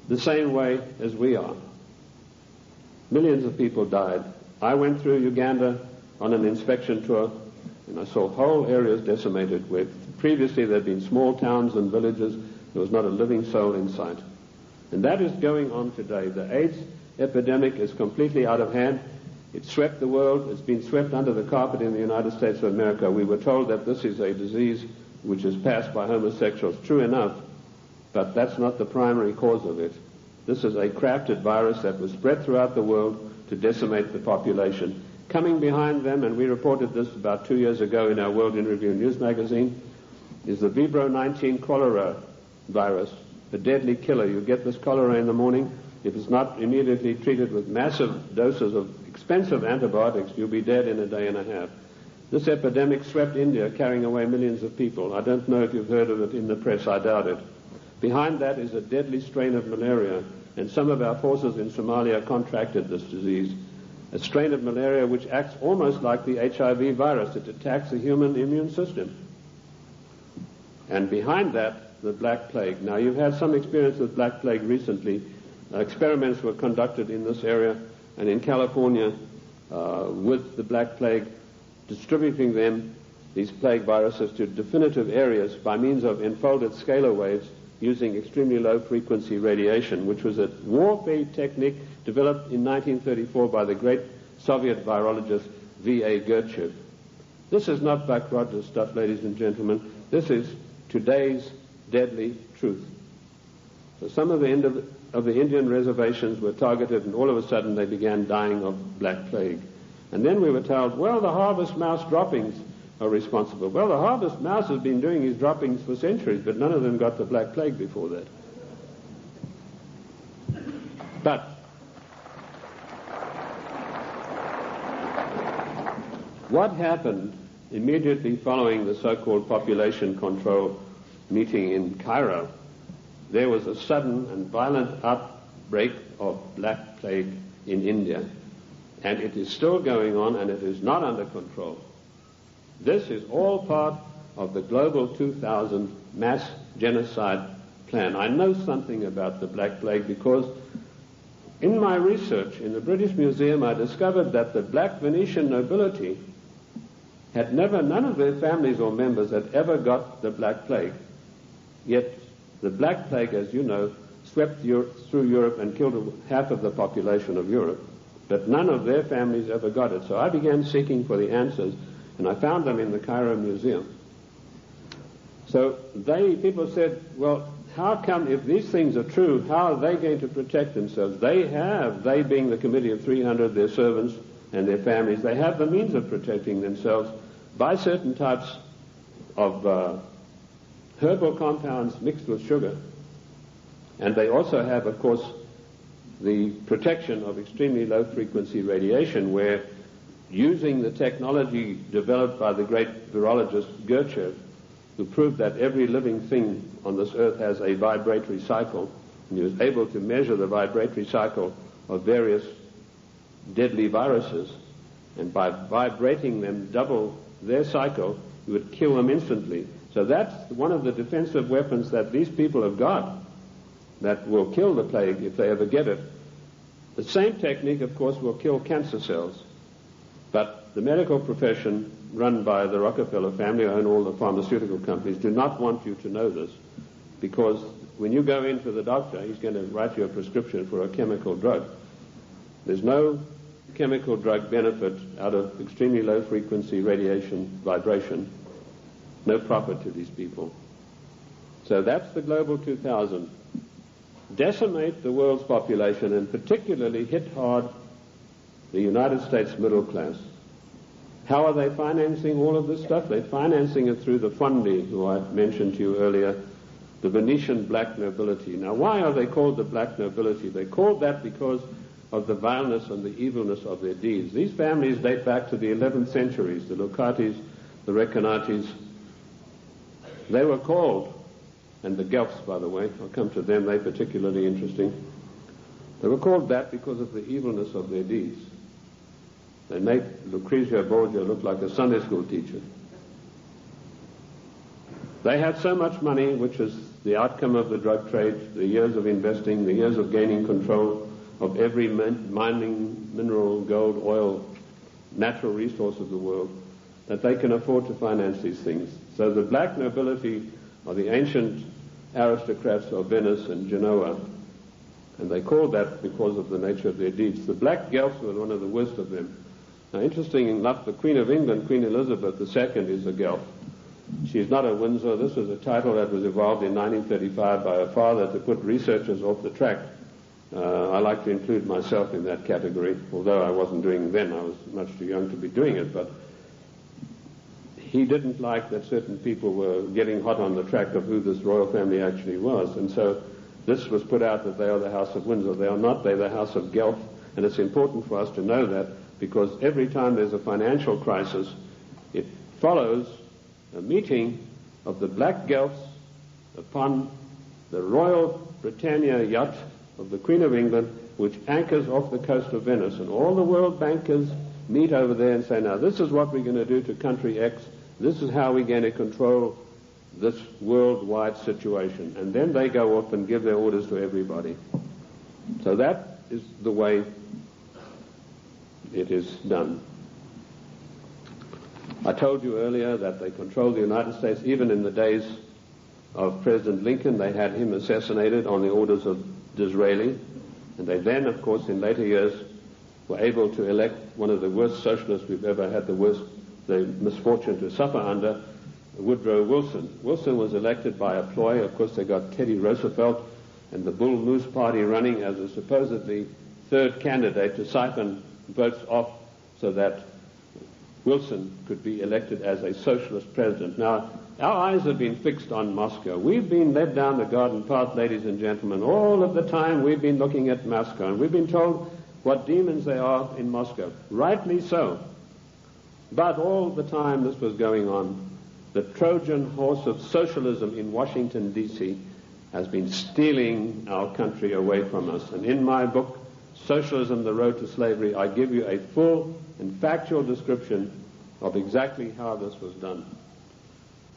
the same way as we are. Millions of people died. I went through Uganda on an inspection tour, and I saw whole areas decimated where previously there had been small towns and villages. There was not a living soul in sight. And that is going on today. The AIDS epidemic is completely out of hand. It swept the world. It's been swept under the carpet in the United States of America. We were told that this is a disease which is passed by homosexuals. True enough, but that's not the primary cause of it. This is a crafted virus that was spread throughout the world to decimate the population. Coming behind them, and we reported this about 2 years ago in our World in Review news magazine, is the Vibro 19 cholera virus, a deadly killer. You get this cholera in the morning. If it's not immediately treated with massive doses of expensive antibiotics, you'll be dead in a day and a half. This epidemic swept India, carrying away millions of people. I don't know if you've heard of it in the press. I doubt it. Behind that is a deadly strain of malaria, and some of our forces in Somalia contracted this disease. A strain of malaria which acts almost like the HIV virus. It attacks the human immune system. And behind that, the Black Plague. Now, you've had some experience with Black Plague recently. Experiments were conducted in this area and in California with the Black Plague, distributing them, these plague viruses, to definitive areas by means of enfolded scalar waves using extremely low-frequency radiation, which was a warfare technique developed in 1934 by the great Soviet virologist V.A. Gertchev. This is not Buck Rogers stuff, ladies and gentlemen. This is today's deadly truth. So some of the Indian reservations were targeted, and all of a sudden they began dying of Black Plague. And then we were told, well, the harvest mouse droppings are responsible. Well, the harvest mouse has been doing his droppings for centuries, but none of them got the Black Plague before that. But what happened immediately following the so-called population control meeting in Cairo? There was a sudden and violent outbreak of Black Plague in India, and it is still going on, and it is not under control. This is all part of the Global 2000 mass genocide plan. I know something about the Black Plague because in my research in the British Museum I discovered that the black Venetian nobility had none of their families or members had ever got the Black Plague. Yet the Black Plague, as you know, swept through Europe and killed half of the population of Europe. But none of their families ever got it. So I began seeking for the answers, and I found them in the Cairo Museum. So people said, well, how come, if these things are true, how are they going to protect themselves? They being the Committee of 300, their servants and their families, they have the means of protecting themselves by certain types of herbal compounds mixed with sugar. And they also have, of course, the protection of extremely low-frequency radiation, where using the technology developed by the great virologist Gertchev, who proved that every living thing on this earth has a vibratory cycle, and he was able to measure the vibratory cycle of various deadly viruses, and by vibrating them double their cycle, you would kill them instantly. So that's one of the defensive weapons that these people have got that will kill the plague if they ever get it. The same technique, of course, will kill cancer cells. But the medical profession run by the Rockefeller family and all the pharmaceutical companies do not want you to know this, because when you go in for the doctor, he's going to write you a prescription for a chemical drug. There's no chemical drug benefit out of extremely low frequency radiation vibration. No profit to these people. So that's the Global 2000. Decimate the world's population and particularly hit hard the United States middle class. How are they financing all of this stuff? They're financing it through the fondi, who I mentioned to you earlier, the Venetian black nobility. Now, why are they called the black nobility? They're called that because of the vileness and the evilness of their deeds. These families date back to the 11th centuries, the Locatis, the Recanatis. They were called, and the Guelphs, by the way, I'll come to them, they're particularly interesting. They were called that because of the evilness of their deeds. They make Lucrezia Borgia look like a Sunday school teacher. They had so much money, which is the outcome of the drug trade, the years of investing, the years of gaining control of every mining, mineral, gold, oil, natural resource of the world, that they can afford to finance these things. So the black nobility are the ancient aristocrats of Venice and Genoa, and they called that because of the nature of their deeds. The black Guelphs were one of the worst of them. Now, interesting enough, the Queen of England, Queen Elizabeth II, is a Guelph. She's not a Windsor. This was a title that was evolved in 1935 by her father to put researchers off the track. I like to include myself in that category, although I wasn't doing it then. I was much too young to be doing it, but he didn't like that certain people were getting hot on the track of who this royal family actually was, and so this was put out that they are the House of Windsor. They are not. They're the House of Guelph, and it's important for us to know that, because every time there's a financial crisis, it follows a meeting of the black Guelphs upon the Royal Britannia yacht of the Queen of England, which anchors off the coast of Venice, and all the world bankers meet over there and say, now this is what we're going to do to country X, this is how we're going to control this worldwide situation, and then they go up and give their orders to everybody. So that is the way it is done. I told you earlier that they controlled the United States. Even in the days of President Lincoln, they had him assassinated on the orders of Disraeli, and they then, of course, in later years, were able to elect one of the worst socialists we've ever had the misfortune to suffer under, Woodrow Wilson. Wilson was elected by a ploy. Of course, they got Teddy Roosevelt and the Bull Moose Party running as a supposedly third candidate to siphon votes off so that Wilson could be elected as a socialist president. Now, our eyes have been fixed on Moscow. We've been led down the garden path, ladies and gentlemen. All of the time we've been looking at Moscow, and we've been told what demons they are in Moscow. Rightly so. But all the time this was going on, the Trojan horse of socialism in Washington, D.C. has been stealing our country away from us. And in my book, Socialism, The Road to Slavery, I give you a full and factual description of exactly how this was done.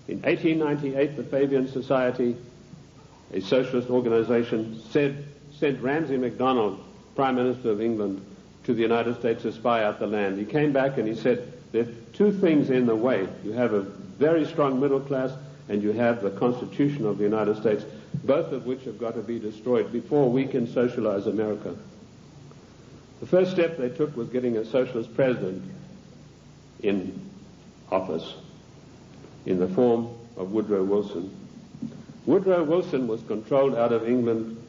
In 1898, the Fabian Society, a socialist organization, sent Ramsay MacDonald, Prime Minister of England, to the United States to spy out the land. He came back and he said, there are two things in the way. You have a very strong middle class, and you have the Constitution of the United States, both of which have got to be destroyed before we can socialize America. The first step they took was getting a socialist president in office in the form of Woodrow Wilson. Woodrow Wilson was controlled out of England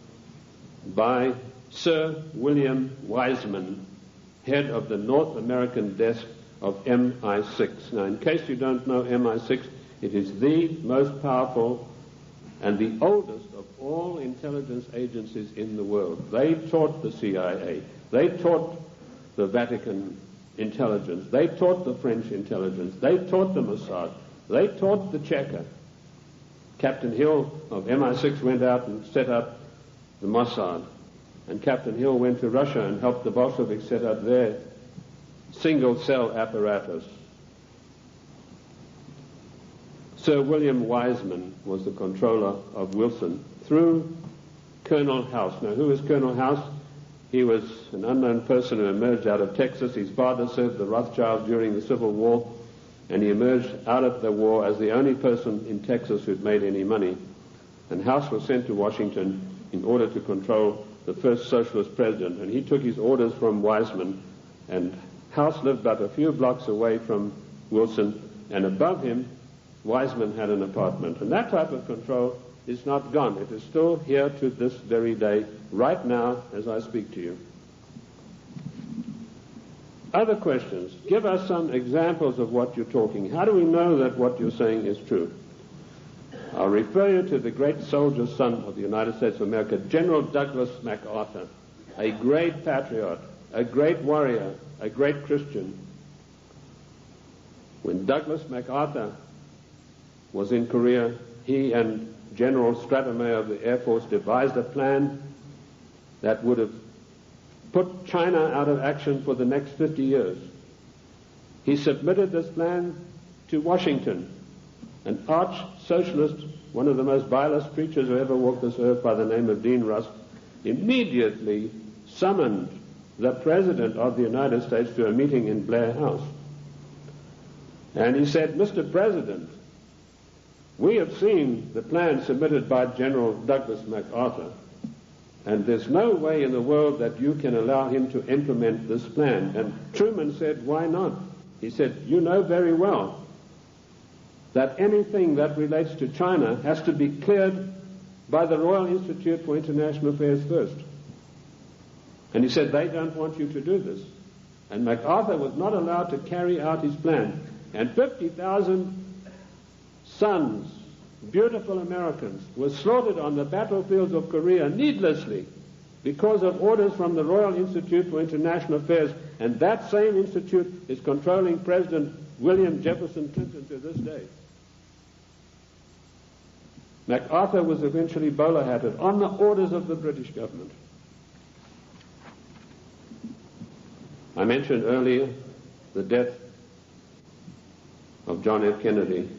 by Sir William Wiseman, head of the North American desk of MI6. Now, in case you don't know MI6, it is the most powerful and the oldest of all intelligence agencies in the world. They taught the CIA. They taught the Vatican intelligence. They taught the French intelligence. They taught the Mossad. They taught the Cheka. Captain Hill of MI6 went out and set up the Mossad. And Captain Hill went to Russia and helped the Bolsheviks set up their single-cell apparatus. Sir William Wiseman was the controller of Wilson through Colonel House. Now, who is Colonel House? He was an unknown person who emerged out of Texas. His father served the Rothschilds during the Civil War, and he emerged out of the war as the only person in Texas who'd made any money. And House was sent to Washington in order to control the first socialist president, and he took his orders from Wiseman, and House lived but a few blocks away from Wilson, and above him, Wiseman had an apartment. And that type of control is not gone. It is still here to this very day, right now, as I speak to you. Other questions? Give us some examples of what you're talking. How do we know that what you're saying is true? I'll refer you to the great soldier son of the United States of America, General Douglas MacArthur, a great patriot, a great warrior, a great Christian. When Douglas MacArthur was in Korea, he and General Stratemeyer of the Air Force devised a plan that would have put China out of action for the next 50 years. He submitted this plan to Washington, an arch-socialist, one of the most vilest creatures who ever walked this earth, by the name of Dean Rusk, immediately summoned the President of the United States to a meeting in Blair House. And he said, "Mr. President, we have seen the plan submitted by General Douglas MacArthur, and there's no way in the world that you can allow him to implement this plan." And Truman said, "Why not?" He said, "You know very well that anything that relates to China has to be cleared by the Royal Institute for International Affairs first." And he said, "They don't want you to do this." And MacArthur was not allowed to carry out his plan. And 50,000 sons, beautiful Americans, were slaughtered on the battlefields of Korea needlessly because of orders from the Royal Institute for International Affairs. And that same institute is controlling President William Jefferson Clinton to this day. MacArthur was eventually bowler-hatted on the orders of the British government. I mentioned earlier the death of John F. Kennedy.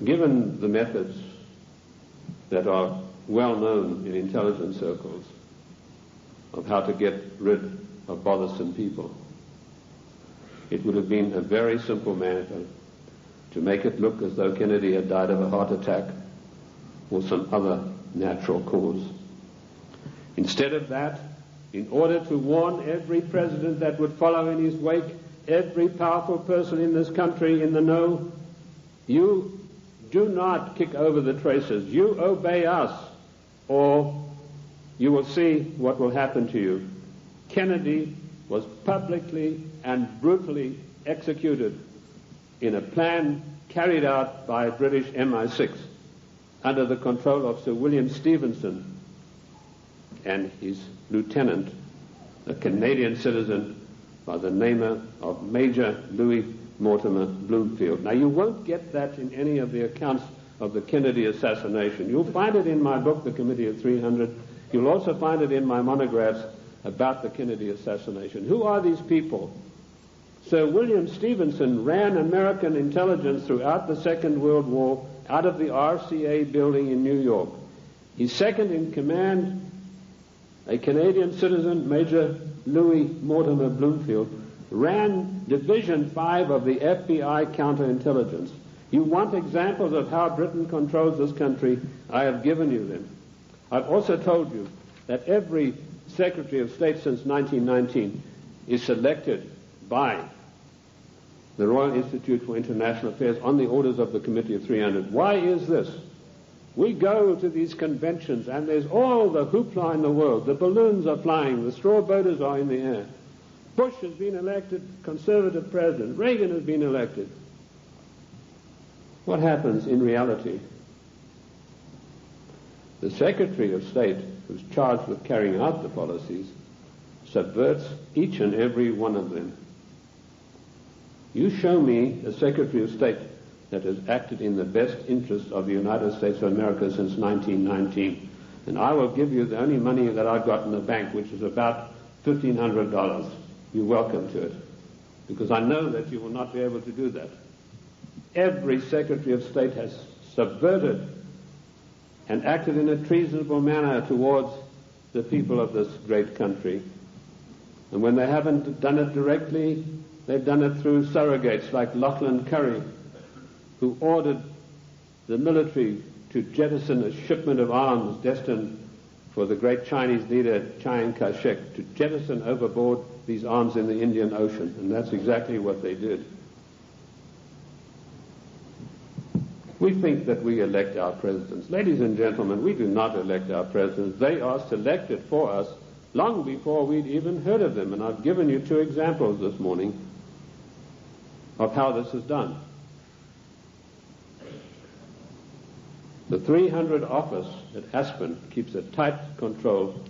Given the methods that are well known in intelligence circles of how to get rid of bothersome people, it would have been a very simple matter to make it look as though Kennedy had died of a heart attack or some other natural cause. Instead of that, in order to warn every president that would follow in his wake, every powerful person in this country in the know, you do not kick over the traces. You obey us, or you will see what will happen to you. Kennedy was publicly and brutally executed in a plan carried out by British MI6 under the control of Sir William Stevenson and his lieutenant, a Canadian citizen by the name of Major Louis Mortimer Bloomfield. Now, you won't get that in any of the accounts of the Kennedy assassination. You'll find it in my book, The Committee of 300. You'll also find it in my monographs about the Kennedy assassination. Who are these people? Sir William Stevenson ran American intelligence throughout the Second World War out of the RCA building in New York. His second in command, a Canadian citizen, Major Louis Mortimer Bloomfield, ran Division 5 of the FBI counterintelligence. You want examples of how Britain controls this country? I have given you them. I've also told you that every Secretary of State since 1919 is selected by the Royal Institute for International Affairs on the orders of the Committee of 300. Why is this? We go to these conventions and there's all the hoopla in the world. The balloons are flying, the straw boaters are in the air. Bush has been elected conservative president. Reagan has been elected. What happens in reality? The Secretary of State, who's charged with carrying out the policies, subverts each and every one of them. You show me a Secretary of State that has acted in the best interest of the United States of America since 1919, and I will give you the only money that I've got in the bank, which is about $1,500. You're welcome to it, because I know that you will not be able to do that. Every Secretary of State has subverted and acted in a treasonable manner towards the people of this great country. And when they haven't done it directly, they've done it through surrogates like Lachlan Curry, who ordered the military to jettison a shipment of arms destined for the great Chinese leader Chiang Kai-shek, to jettison overboard these arms in the Indian Ocean. And that's exactly what they did. We think that we elect our presidents. Ladies and gentlemen, we do not elect our presidents. They are selected for us long before we'd even heard of them. And I've given you 2 examples this morning of how this is done. The 300 office at Aspen keeps a tight control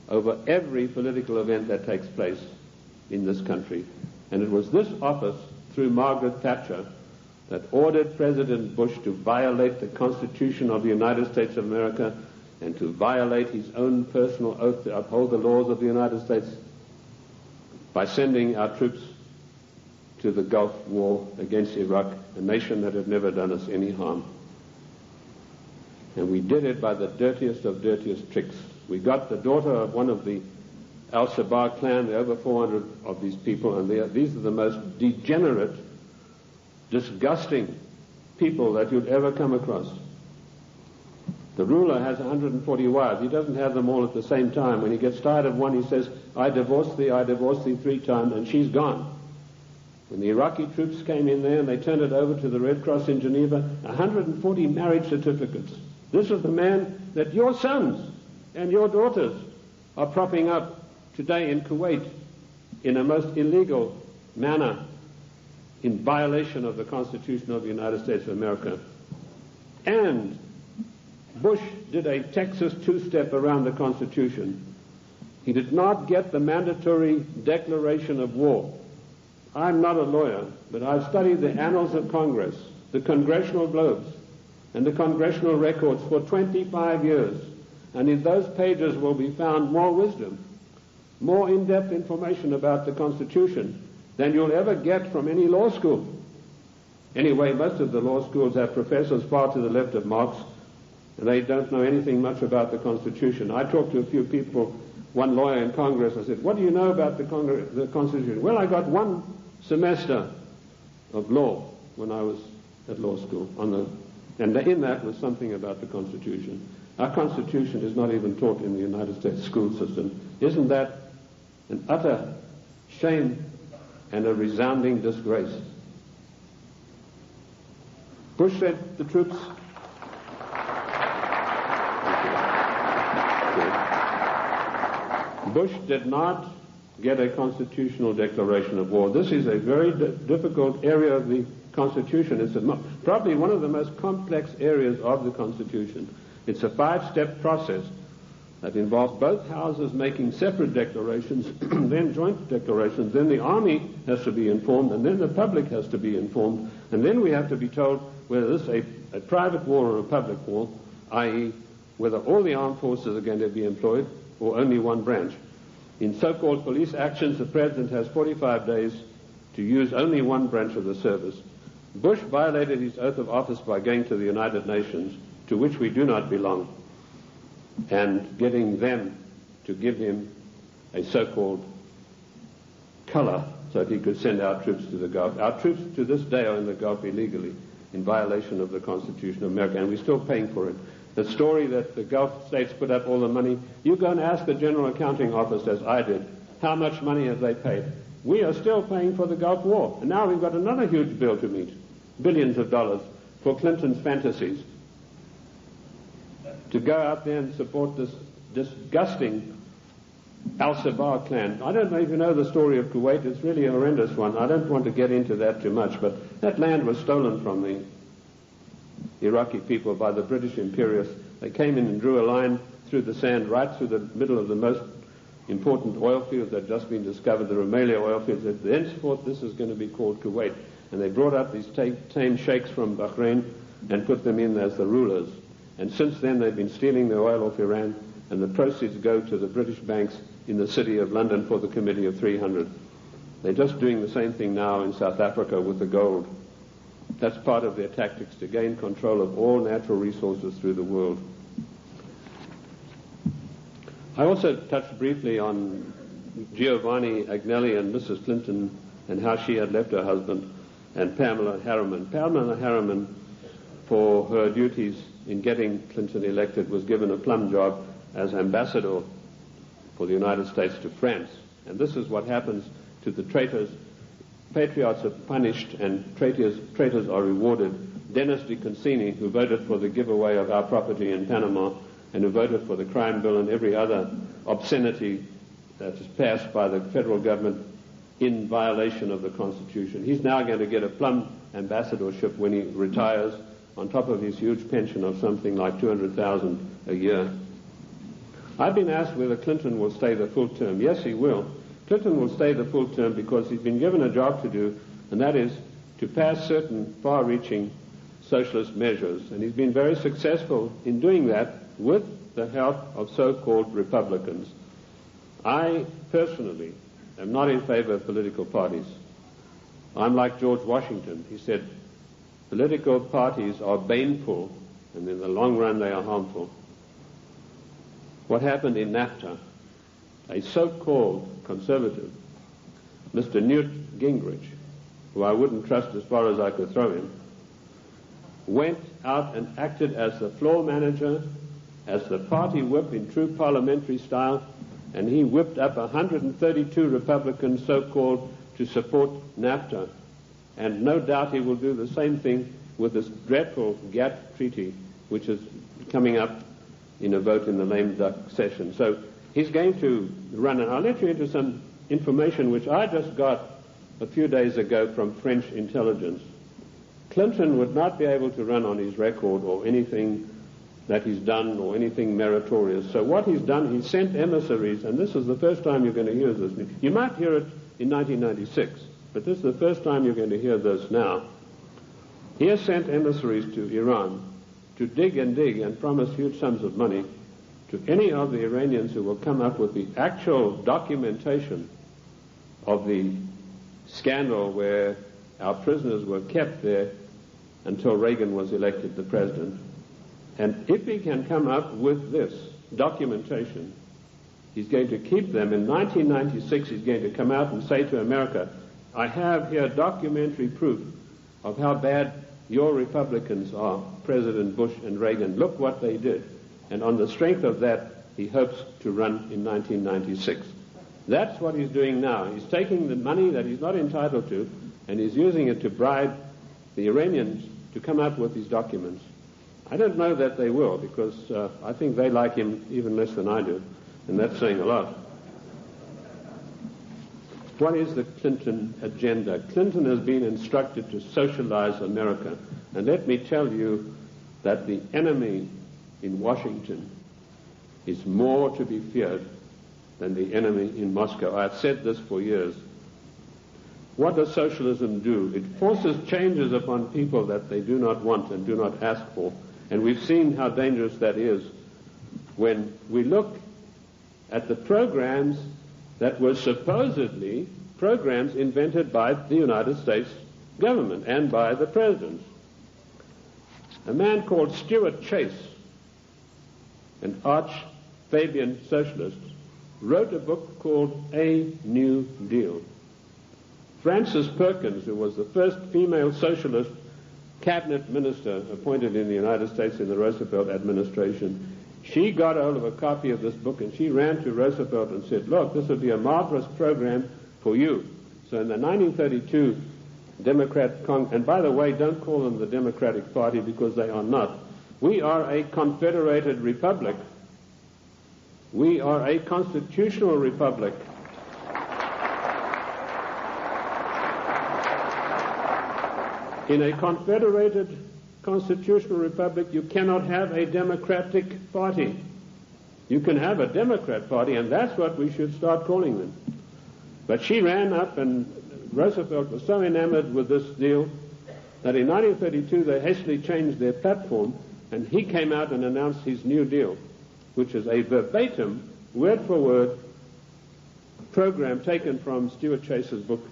over every political event that takes place in this country. And it was this office, through Margaret Thatcher, that ordered President Bush to violate the Constitution of the United States of America and to violate his own personal oath to uphold the laws of the United States by sending our troops to the Gulf War against Iraq a nation that had never done us any harm. And we did it by the dirtiest of dirtiest tricks. We got the daughter of one of the Al-Shabaab clan, there are over 400 of these people, and these are the most degenerate, disgusting people that you'd ever come across. The ruler has 140 wives. He doesn't have them all at the same time. When he gets tired of one, he says, I divorced thee 3 times, and she's gone. When the Iraqi troops came in there and they turned it over to the Red Cross in Geneva, 140 marriage certificates. This is the man that your sons and your daughters are propping up today in Kuwait in a most illegal manner, in violation of the Constitution of the United States of America. And Bush did a Texas two-step around the Constitution. He did not get the mandatory declaration of war. I'm not a lawyer, but I've studied the annals of Congress, the congressional globes, and the congressional records for 25 years. And in those pages will be found more wisdom, more in-depth information about the Constitution than you'll ever get from any law school. Anyway, most of the law schools have professors far to the left of Marx, and they don't know anything much about the Constitution. I talked to a few people, one lawyer in Congress, I said, what do you know about the Constitution? Well, I got 1 semester of law when I was at law school, and in that was something about the Constitution. Our Constitution is not even taught in the United States school system. Isn't that an utter shame and a resounding disgrace? Bush said the troops... Bush did not get a constitutional declaration of war. This is a very difficult area of the Constitution. It's probably one of the most complex areas of the Constitution. It's a 5-step process that involves both houses making separate declarations, then joint declarations, then the army has to be informed, and then the public has to be informed, and then we have to be told whether this is a private war or a public war, i.e. whether all the armed forces are going to be employed or only one branch. In so-called police actions, the President has 45 days to use only one branch of the service. Bush violated his oath of office by going to the United Nations, to which we do not belong, and getting them to give him a so-called color so that he could send our troops to the Gulf. Our troops to this day are in the Gulf illegally, in violation of the Constitution of America, and we're still paying for it. The story that the Gulf states put up all the money, you go and ask the General Accounting Office, as I did, how much money have they paid? We are still paying for the Gulf War, and now we've got another huge bill to meet, billions of dollars, for Clinton's fantasies, to go out there and support this disgusting Al-Shabaab clan. I don't know if you know the story of Kuwait. It's really a horrendous one. I don't want to get into that too much, but that land was stolen from the Iraqi people by the British imperialists. They came in and drew a line through the sand right through the middle of the most important oil fields that had just been discovered, the Rumelia oil fields. Thenceforth, this is going to be called Kuwait. And they brought up these tame sheikhs from Bahrain and put them in as the rulers. And since then, they've been stealing the oil off Iran, and the proceeds go to the British banks in the city of London for the Committee of 300. They're just doing the same thing now in South Africa with the gold. That's part of their tactics to gain control of all natural resources through the world. I also touched briefly on Giovanni Agnelli and Mrs. Clinton and how she had left her husband, and Pamela Harriman. Pamela Harriman, for her duties in getting Clinton elected, was given a plum job as ambassador for the United States to France. And this is what happens to the traitors. Patriots are punished and traitors are rewarded. Dennis DeConcini, who voted for the giveaway of our property in Panama and who voted for the crime bill and every other obscenity that is passed by the federal government in violation of the Constitution. He's now going to get a plum ambassadorship when he retires, on top of his huge pension of something like $200,000 a year. I've been asked whether Clinton will stay the full term. Yes, he will. Clinton will stay the full term because he's been given a job to do, and that is to pass certain far-reaching socialist measures. And he's been very successful in doing that with the help of so-called Republicans. I personally am not in favor of political parties. I'm like George Washington. He said, political parties are baneful, and in the long run they are harmful. What happened in NAFTA? A so-called conservative, Mr. Newt Gingrich, who I wouldn't trust as far as I could throw him, went out and acted as the floor manager, as the party whip in true parliamentary style, and he whipped up 132 Republicans, so-called, to support NAFTA. And no doubt he will do the same thing with this dreadful GATT treaty, which is coming up in a vote in the lame duck session. So he's going to run, and I'll let you into some information which I just got a few days ago from French intelligence. Clinton would not be able to run on his record or anything that he's done or anything meritorious. So what he's done, he sent emissaries, and this is the first time you're going to hear this. You might hear it in 1996, but this is the first time you're going to hear this now. He has sent emissaries to Iran to dig and promise huge sums of money to any of the Iranians who will come up with the actual documentation of the scandal where our prisoners were kept there until Reagan was elected the president. And if he can come up with this documentation, he's going to keep them. In 1996, he's going to come out and say to America, I have here documentary proof of how bad your Republicans are, President Bush and Reagan. Look what they did. And on the strength of that, he hopes to run in 1996. That's what he's doing now. He's taking the money that he's not entitled to, and he's using it to bribe the Iranians to come up with these documents. I don't know that they will, because I think they like him even less than I do, and that's saying a lot. What is the Clinton agenda? Clinton has been instructed to socialize America. And let me tell you that the enemy in Washington is more to be feared than the enemy in Moscow. I've said this for years. What does socialism do? It forces changes upon people that they do not want and do not ask for. And we've seen how dangerous that is when we look at the programs that were supposedly programs invented by the United States government and by the presidents. A man called Stuart Chase, an arch Fabian socialist, wrote a book called A New Deal. Frances Perkins, who was the first female socialist cabinet minister appointed in the United States in the Roosevelt administration, she got hold of a copy of this book and she ran to Roosevelt and said, look, this would be a marvelous program for you. So in the 1932 Democrat and by the way, don't call them the Democratic Party because they are not. We are a confederated republic. We are a constitutional republic. In a confederated constitutional republic, you cannot have a Democratic Party. You can have a Democrat Party, and that's what we should start calling them. But she ran up, and Roosevelt was so enamored with this deal that in 1932 they hastily changed their platform, and he came out and announced his New Deal, which is a verbatim, word-for-word program taken from Stuart Chase's book,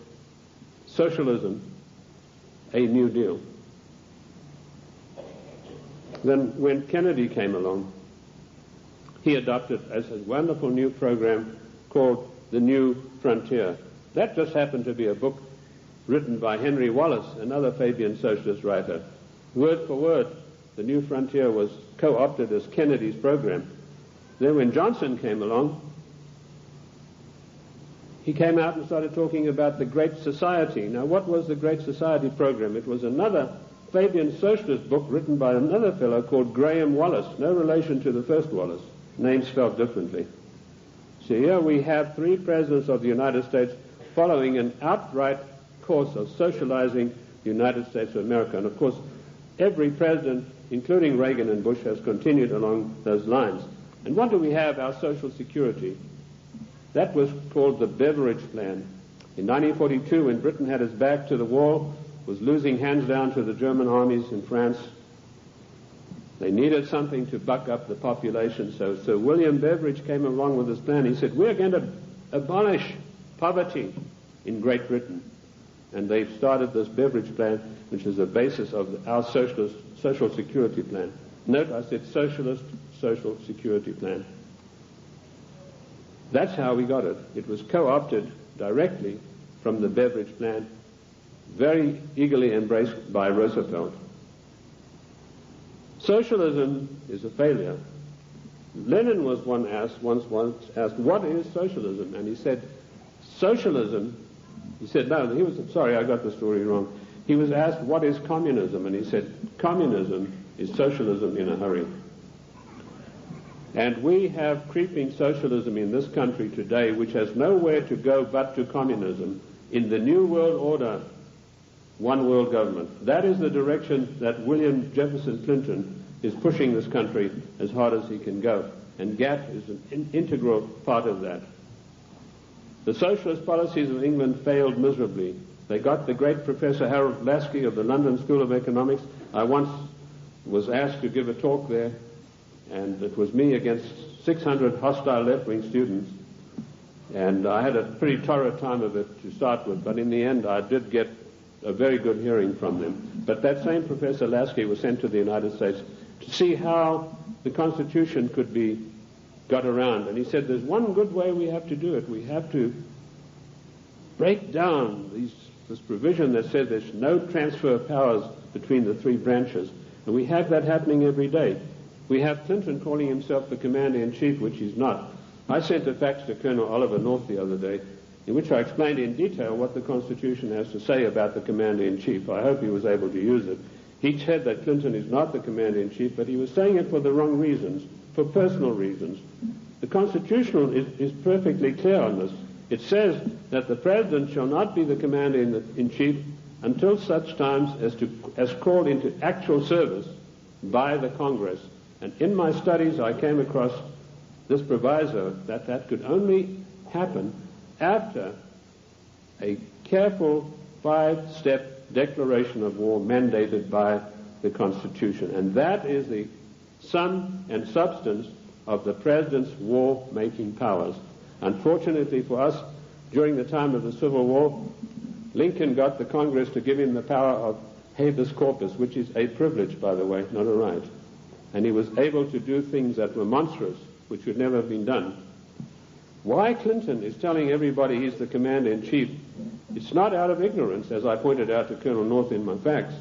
Socialism, A New Deal. Then when Kennedy came along, he adopted as a wonderful new program called The New Frontier. That just happened to be a book written by Henry Wallace, another Fabian socialist writer. Word for word, The New Frontier was co-opted as Kennedy's program. Then when Johnson came along, he came out and started talking about the Great Society. Now, what was the Great Society program? It was another Fabian socialist book written by another fellow called Graham Wallace, no relation to the first Wallace, names spelled differently. So here we have three presidents of the United States following an outright course of socializing the United States of America. And of course, every president, including Reagan and Bush, has continued along those lines. And what do we have? Our Social Security. That was called the Beveridge Plan. In 1942, when Britain had its back to the wall, was losing hands down to the German armies in France, they needed something to buck up the population. So Sir William Beveridge came along with this plan. He said, we're going to abolish poverty in Great Britain. and they've started this beverage plan, which is the basis of our socialist social security plan. Note, I said socialist social security plan. That's how we got it. It was co-opted directly from the beverage plan, very eagerly embraced by Roosevelt. Socialism is a failure. Lenin was once asked, what is socialism? And he said, socialism, he said, no, he was, sorry, I got the story wrong. He was asked, what is communism? And he said, communism is socialism in a hurry. And we have creeping socialism in this country today, which has nowhere to go but to communism. In the New World Order, one world government. That is the direction that William Jefferson Clinton is pushing this country as hard as he can go. And GATT is an integral part of that. The socialist policies of England failed miserably. They got the great Professor Harold Lasky of the London School of Economics. I once was asked to give a talk there, and it was me against 600 hostile left-wing students. And I had a pretty torrid time of it to start with, but in the end I did get a very good hearing from them. But that same Professor Lasky was sent to the United States to see how the Constitution could be got around. And he said, there's one good way we have to do it. We have to break down this provision that says there's no transfer of powers between the three branches. And we have that happening every day. We have Clinton calling himself the Commander-in-Chief, which he's not. I sent a fax to Colonel Oliver North the other day, in which I explained in detail what the Constitution has to say about the Commander-in-Chief. I hope he was able to use it. He said that Clinton is not the Commander-in-Chief, but he was saying it for the wrong reasons, for personal reasons. The Constitution is perfectly clear on this. It says that the President shall not be the Commander-in-Chief until such times as called into actual service by the Congress. And in my studies I came across this proviso that could only happen after a careful 5-step declaration of war mandated by the Constitution. And that is the sum and substance of the President's war-making powers. Unfortunately for us, during the time of the Civil War, Lincoln got the Congress to give him the power of habeas corpus, which is a privilege, by the way, not a right. And he was able to do things that were monstrous, which would never have been done. Why Clinton is telling everybody he's the Commander-in-Chief, it's not out of ignorance, as I pointed out to Colonel North in my facts.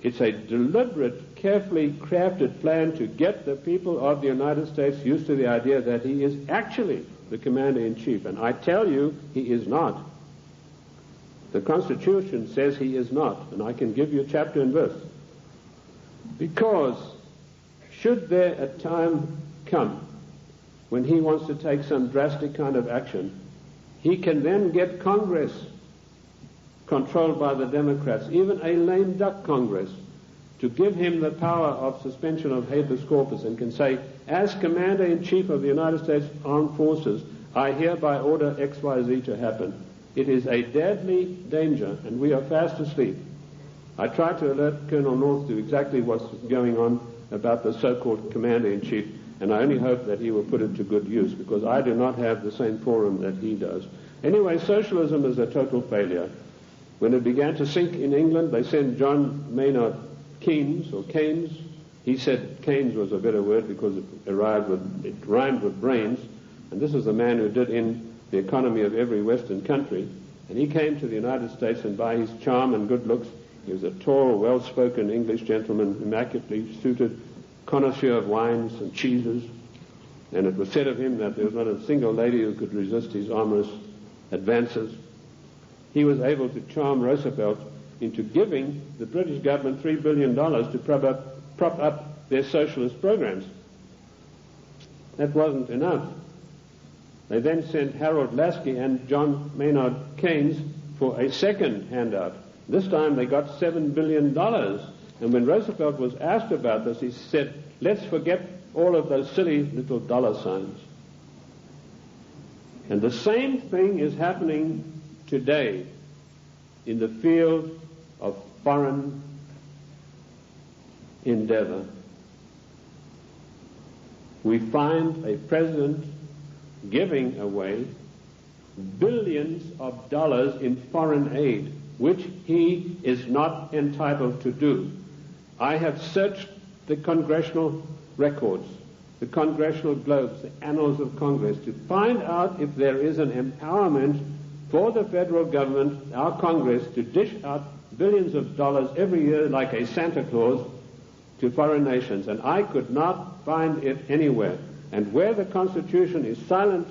It's a deliberate, carefully crafted plan to get the people of the United States used to the idea that he is actually the Commander-in-Chief. And I tell you, he is not. The Constitution says he is not, and I can give you chapter and verse. Because should there a time come when he wants to take some drastic kind of action, he can then get Congress controlled by the Democrats, even a lame duck Congress, to give him the power of suspension of habeas corpus, and can say, as Commander-in-Chief of the United States Armed Forces, I hereby order XYZ to happen. It is a deadly danger, and we are fast asleep. I tried to alert Colonel North to exactly what's going on about the so-called Commander-in-Chief, and I only hope that he will put it to good use, because I do not have the same forum that he does. Anyway, socialism is a total failure. When it began to sink in England, they sent John Maynard Keynes, or Keynes. He said Keynes was a better word because it rhymed with brains, and this is the man who did in the economy of every Western country. And he came to the United States, and by his charm and good looks, he was a tall, well-spoken English gentleman, immaculately suited, connoisseur of wines and cheeses. And it was said of him that there was not a single lady who could resist his amorous advances. He was able to charm Roosevelt into giving the British government $3 billion to prop up their socialist programs. That wasn't enough. They then sent Harold Lasky and John Maynard Keynes for a second handout. This time they got $7 billion. And when Roosevelt was asked about this, he said, let's forget all of those silly little dollar signs. And the same thing is happening today in the field of foreign endeavor. We find a president giving away billions of dollars in foreign aid, which he is not entitled to do. I have searched the congressional records, the congressional globes, the annals of Congress, to find out if there is an empowerment for the federal government, our Congress, to dish out billions of dollars every year like a Santa Claus to foreign nations. And I could not find it anywhere. And where the Constitution is silent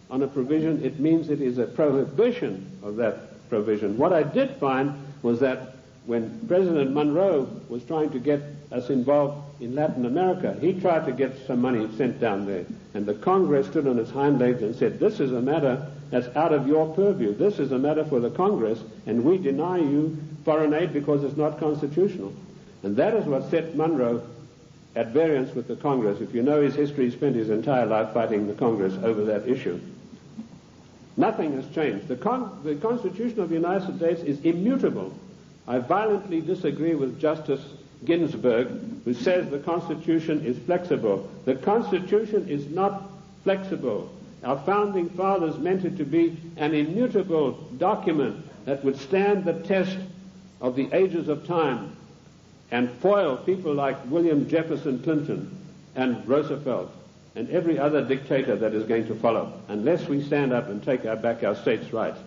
on a provision, it means it is a prohibition of that provision. What I did find was that when President Monroe was trying to get us involved in Latin America, he tried to get some money sent down there. And the Congress stood on its hind legs and said, this is a matter that's out of your purview. This is a matter for the Congress, and we deny you foreign aid because it's not constitutional. And that is what set Monroe at variance with the Congress. If you know his history, he spent his entire life fighting the Congress over that issue. Nothing has changed. The Constitution of the United States is immutable. I violently disagree with Justice Ginsburg, who says the Constitution is flexible. The Constitution is not flexible. Our founding fathers meant it to be an immutable document that would stand the test of the ages of time and foil people like William Jefferson Clinton and Roosevelt and every other dictator that is going to follow, unless we stand up and take back our states' rights.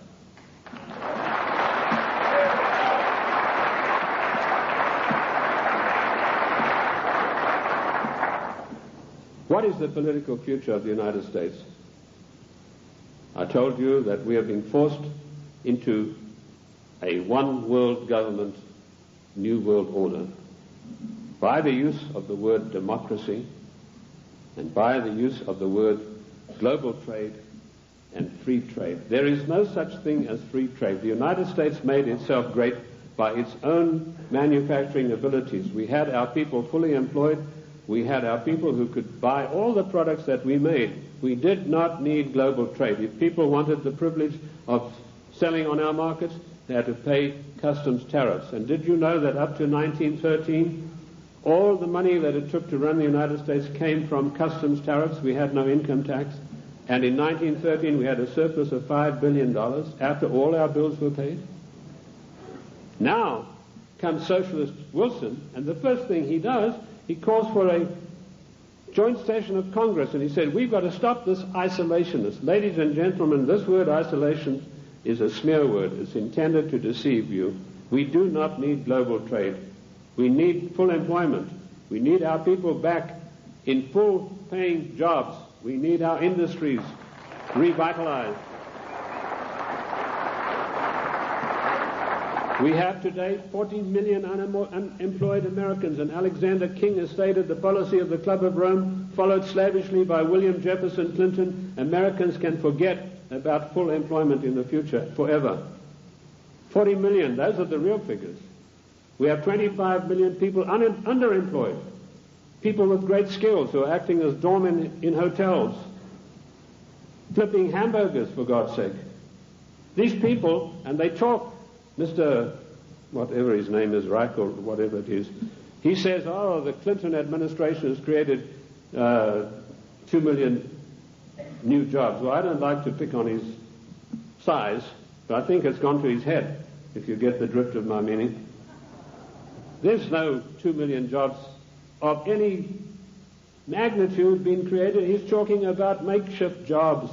What is the political future of the United States? I told you that we are being forced into a one-world government, new world order, by the use of the word democracy and by the use of the word global trade and free trade. There is no such thing as free trade. The United States made itself great by its own manufacturing abilities. We had our people fully employed. We had our people who could buy all the products that we made. We did not need global trade. If people wanted the privilege of selling on our markets, they had to pay customs tariffs. And did you know that up to 1913, all the money that it took to run the United States came from customs tariffs? We had no income tax. And in 1913, we had a surplus of $5 billion after all our bills were paid. Now comes Socialist Wilson, and the first thing he does, he calls for a joint session of Congress, and he said, we've got to stop this isolationist. Ladies and gentlemen, this word isolation is a smear word. It's intended to deceive you. We do not need global trade. We need full employment. We need our people back in full-paying jobs. We need our industries revitalized. We have today 40 million unemployed Americans, and Alexander King has stated the policy of the Club of Rome, followed slavishly by William Jefferson Clinton. Americans can forget about full employment in the future forever. 40 million, those are the real figures. We have 25 million people underemployed, people with great skills who are acting as doormen in hotels, flipping hamburgers, for God's sake. These people, and they talk, Mr. whatever his name is, Reich or whatever it is, he says, oh, the Clinton administration has created 2 million new jobs. Well, I don't like to pick on his size, but I think it's gone to his head, if you get the drift of my meaning. There's no 2 million jobs of any magnitude being created. He's talking about makeshift jobs.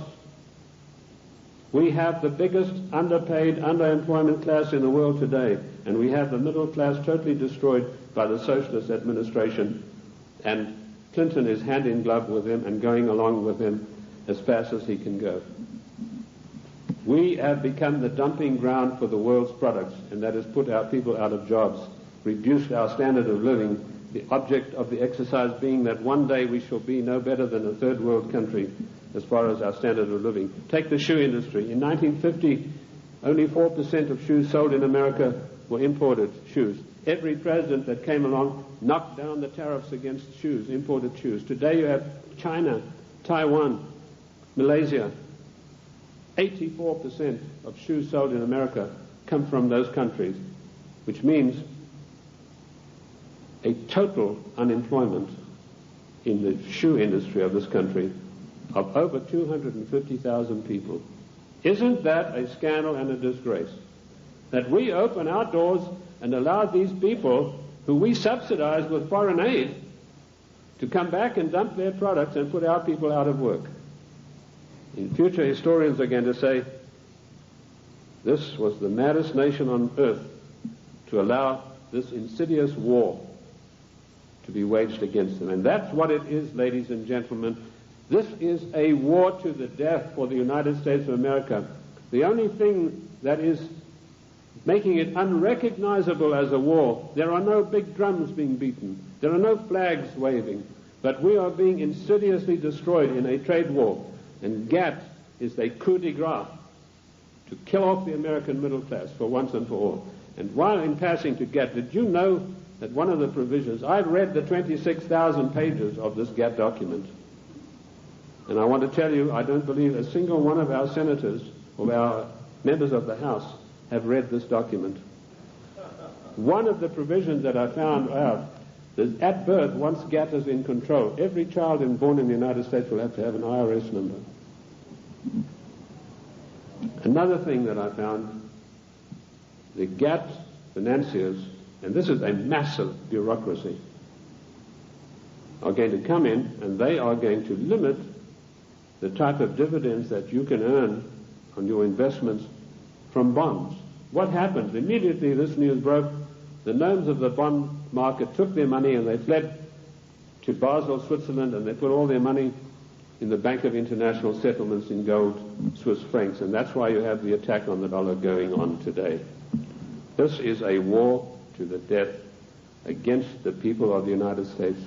We have the biggest underpaid, underemployment class in the world today, and we have the middle class totally destroyed by the socialist administration, and Clinton is hand in glove with him and going along with him as fast as he can go. We have become the dumping ground for the world's products, and that has put our people out of jobs, reduced our standard of living, the object of the exercise being that one day we shall be no better than a third world country as far as our standard of living. Take the shoe industry. In 1950, only 4% of shoes sold in America were imported shoes. Every president that came along knocked down the tariffs against shoes, imported shoes. Today you have China, Taiwan, Malaysia. 84% of shoes sold in America come from those countries, which means a total unemployment in the shoe industry of this country of over 250,000 people. Isn't that a scandal and a disgrace? That we open our doors and allow these people who we subsidize with foreign aid to come back and dump their products and put our people out of work. In future, historians are going to say, this was the maddest nation on earth to allow this insidious war to be waged against them. And that's what it is, ladies and gentlemen. This is a war to the death for the United States of America. The only thing that is making it unrecognizable as a war, there are no big drums being beaten, there are no flags waving, but we are being insidiously destroyed in a trade war. And GATT is a coup de grace to kill off the American middle class for once and for all. And while in passing to GATT, did you know that one of the provisions, I've read the 26,000 pages of this GATT document, and I want to tell you, I don't believe a single one of our senators or our members of the House have read this document. One of the provisions that I found out is at birth, once GATT is in control, every child born in the United States will have to have an IRS number. Another thing that I found, the GATT financiers, and this is a massive bureaucracy, are going to come in and they are going to limit the type of dividends that you can earn on your investments from bonds. What happened? Immediately this news broke, the gnomes of the bond market took their money and they fled to Basel, Switzerland, and they put all their money in the Bank of International Settlements in gold, Swiss francs, and that's why you have the attack on the dollar going on today. This is a war to the death against the people of the United States.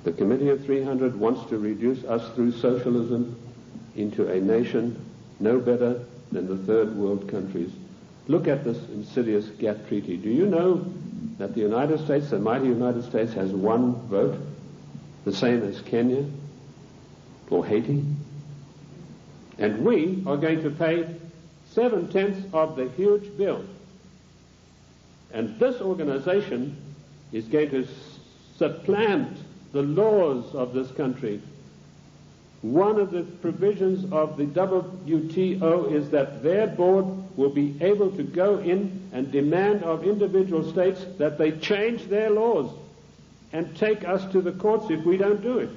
The Committee of 300 wants to reduce us through socialism into a nation no better than the third world countries. Look at this insidious GATT treaty. Do you know that the United States, the mighty United States, has one vote, the same as Kenya or Haiti? And we are going to pay 7/10 of the huge bill. And this organization is going to supplant the laws of this country. One of the provisions of the WTO is that their board will be able to go in and demand of individual states that they change their laws and take us to the courts if we don't do it.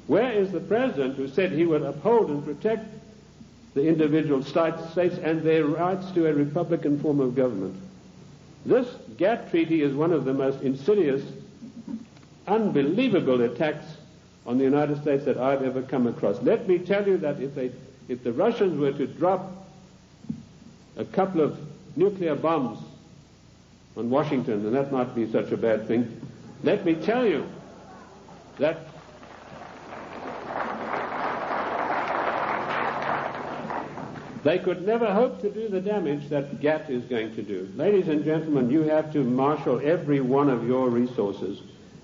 Where is the president who said he would uphold and protect the individual states and their rights to a republican form of government? This GATT treaty is one of the most insidious, unbelievable attacks on the United States that I've ever come across. Let me tell you that if the Russians were to drop a couple of nuclear bombs on Washington, and that might be such a bad thing, let me tell you that they could never hope to do the damage that GATT is going to do. Ladies and gentlemen, you have to marshal every one of your resources.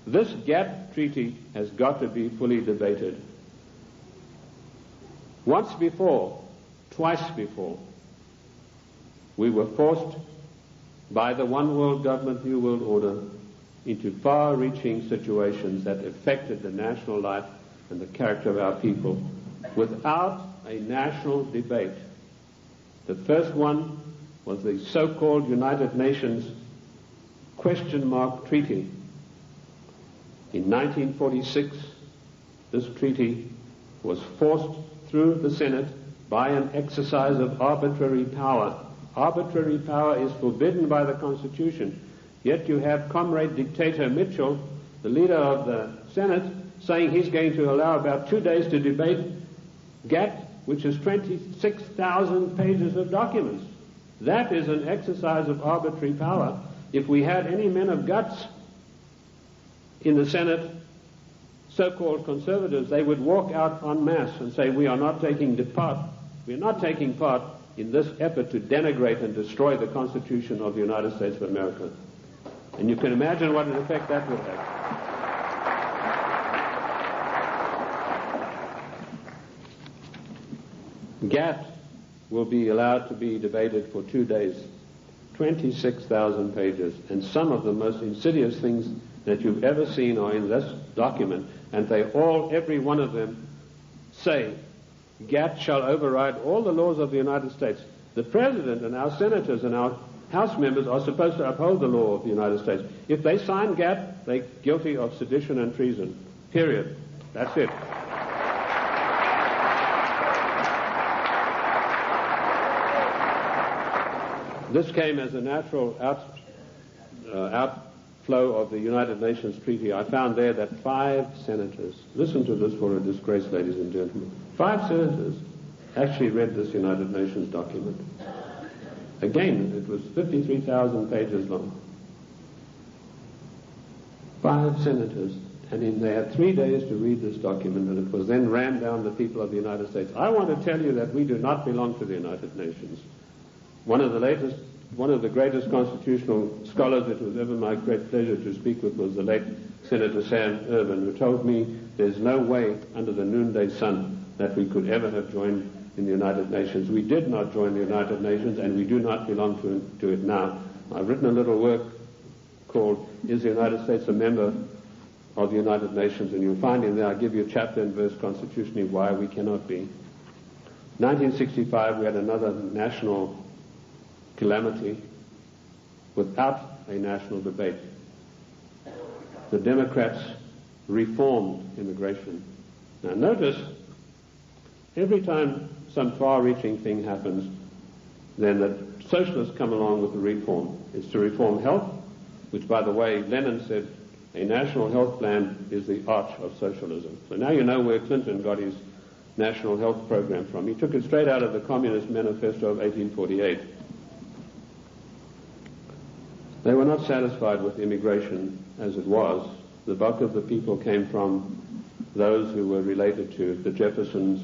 This GATT treaty has got to be fully debated. Once before, twice before, we were forced by the one world government, new world order, into far-reaching situations that affected the national life and the character of our people without a national debate. The first one was the so-called United Nations question mark treaty. In 1946, this treaty was forced through the Senate by an exercise of arbitrary power. Arbitrary power is forbidden by the Constitution. Yet you have Comrade Dictator Mitchell, the leader of the Senate, saying he's going to allow about 2 days to debate GATT, which is 26,000 pages of documents. That is an exercise of arbitrary power. If we had any men of guts in the Senate, so-called conservatives, they would walk out en masse and say, we are not taking part in this effort to denigrate and destroy the Constitution of the United States of America. And you can imagine what an effect that would have. GATT will be allowed to be debated for 2 days, 26,000 pages, and some of the most insidious things that you've ever seen are in this document, and they all, every one of them, say GATT shall override all the laws of the United States. The President and our senators and our House members are supposed to uphold the law of the United States. If they sign GATT, they're guilty of sedition and treason. Period. That's it. This came as a natural outflow of the United Nations Treaty. I found there that 5 senators, listen to this for a disgrace, ladies and gentlemen, 5 senators actually read this United Nations document. Again, it was 53,000 pages long. 5 senators, and they had 3 days to read this document, and it was then rammed down the people of the United States. I want to tell you that we do not belong to the United Nations. One of the greatest constitutional scholars it was ever my great pleasure to speak with was the late Senator Sam Ervin, who told me there's no way under the noonday sun that we could ever have joined in the United Nations. We did not join the United Nations, and we do not belong to it now. I've written a little work called Is the United States a Member of the United Nations? And you'll find in there I give you chapter and verse constitutionally why we cannot be. 1965 we had another national calamity without a national debate. The Democrats reformed immigration. Now notice, every time some far-reaching thing happens, then the socialists come along with the reform. It's to reform health, which, by the way, Lenin said a national health plan is the arch of socialism. So now you know where Clinton got his national health program from. He took it straight out of the Communist Manifesto of 1848. They were not satisfied with immigration as it was. The bulk of the people came from those who were related to the Jeffersons,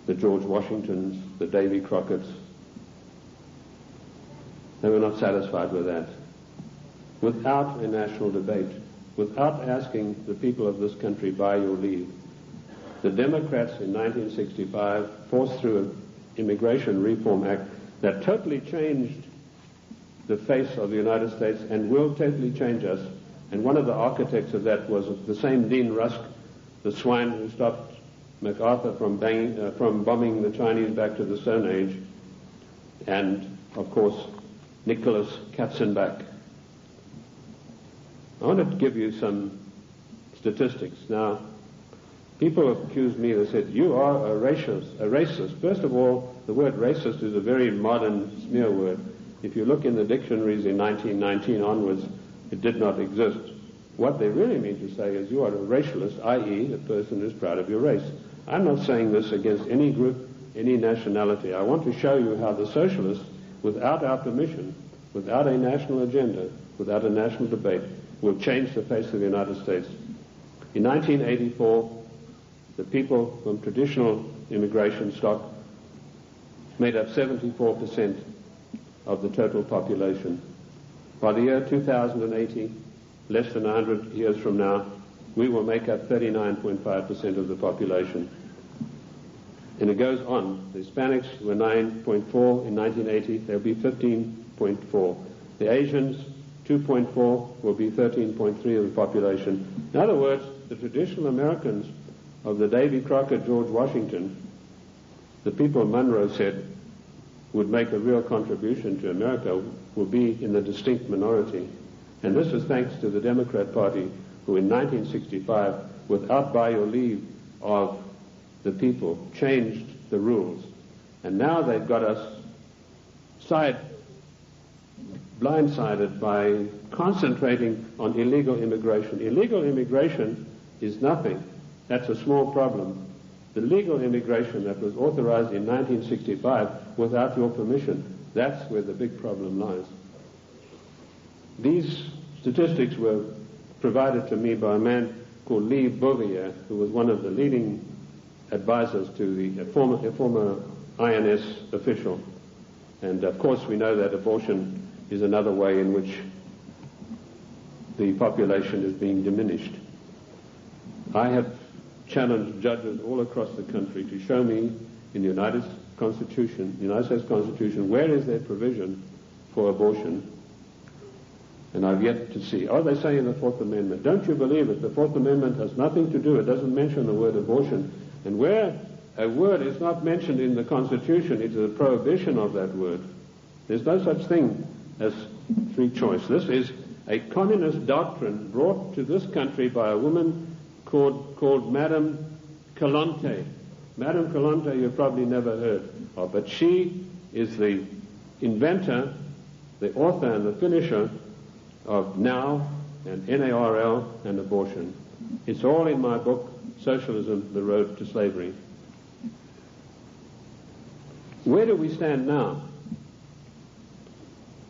the George Washingtons, the Davy Crockett's. They were not satisfied with that. Without a national debate, without asking the people of this country by your leave, the Democrats in 1965 forced through an Immigration Reform Act that totally changed the face of the United States and will totally change us. And one of the architects of that was the same Dean Rusk, the swine who stopped MacArthur from bombing the Chinese back to the Stone Age, and, of course, Nicholas Katzenbach. I want to give you some statistics. Now, people have accused me, they said, you are a racist. First of all, the word racist is a very modern smear word. If you look in the dictionaries in 1919 onwards, it did not exist. What they really mean to say is you are a racialist, i.e. a person who's proud of your race. I'm not saying this against any group, any nationality. I want to show you how the socialists, without our permission, without a national agenda, without a national debate, will change the face of the United States. In 1984, the people from traditional immigration stock made up 74% of the total population. By the year 2080, less than 100 years from now, we will make up 39.5% of the population. And it goes on. The Hispanics were 9.4 in 1980. They'll be 15.4. The Asians, 2.4, will be 13.3 of the population. In other words, the traditional Americans of the Davy Crockett, George Washington, the people Monroe said would make a real contribution to America, will be in the distinct minority. And this is thanks to the Democrat Party, who in 1965, without by your leave of the people, changed the rules. And now they've got us blindsided by concentrating on illegal immigration. Illegal immigration is nothing. That's a small problem. The legal immigration that was authorized in 1965 without your permission, that's where the big problem lies. These statistics were provided to me by a man called Lee Bouvier, who was one of the leading advisors to a former INS official. And of course we know that abortion is another way in which the population is being diminished. I have challenged judges all across the country to show me in the United States Constitution, where is there provision for abortion? And I've yet to see. Oh, they say in the Fourth Amendment. Don't you believe it? The Fourth Amendment has nothing to do. It doesn't mention the word abortion. And where a word is not mentioned in the Constitution, it is a prohibition of that word. There's no such thing as free choice. This is a communist doctrine brought to this country by a woman called Madame Calonte. Madame Calonte you've probably never heard of, but she is the inventor, the author and the finisher of NOW and NARL and abortion. It's all in my book, Socialism, The Road to Slavery. Where do we stand now?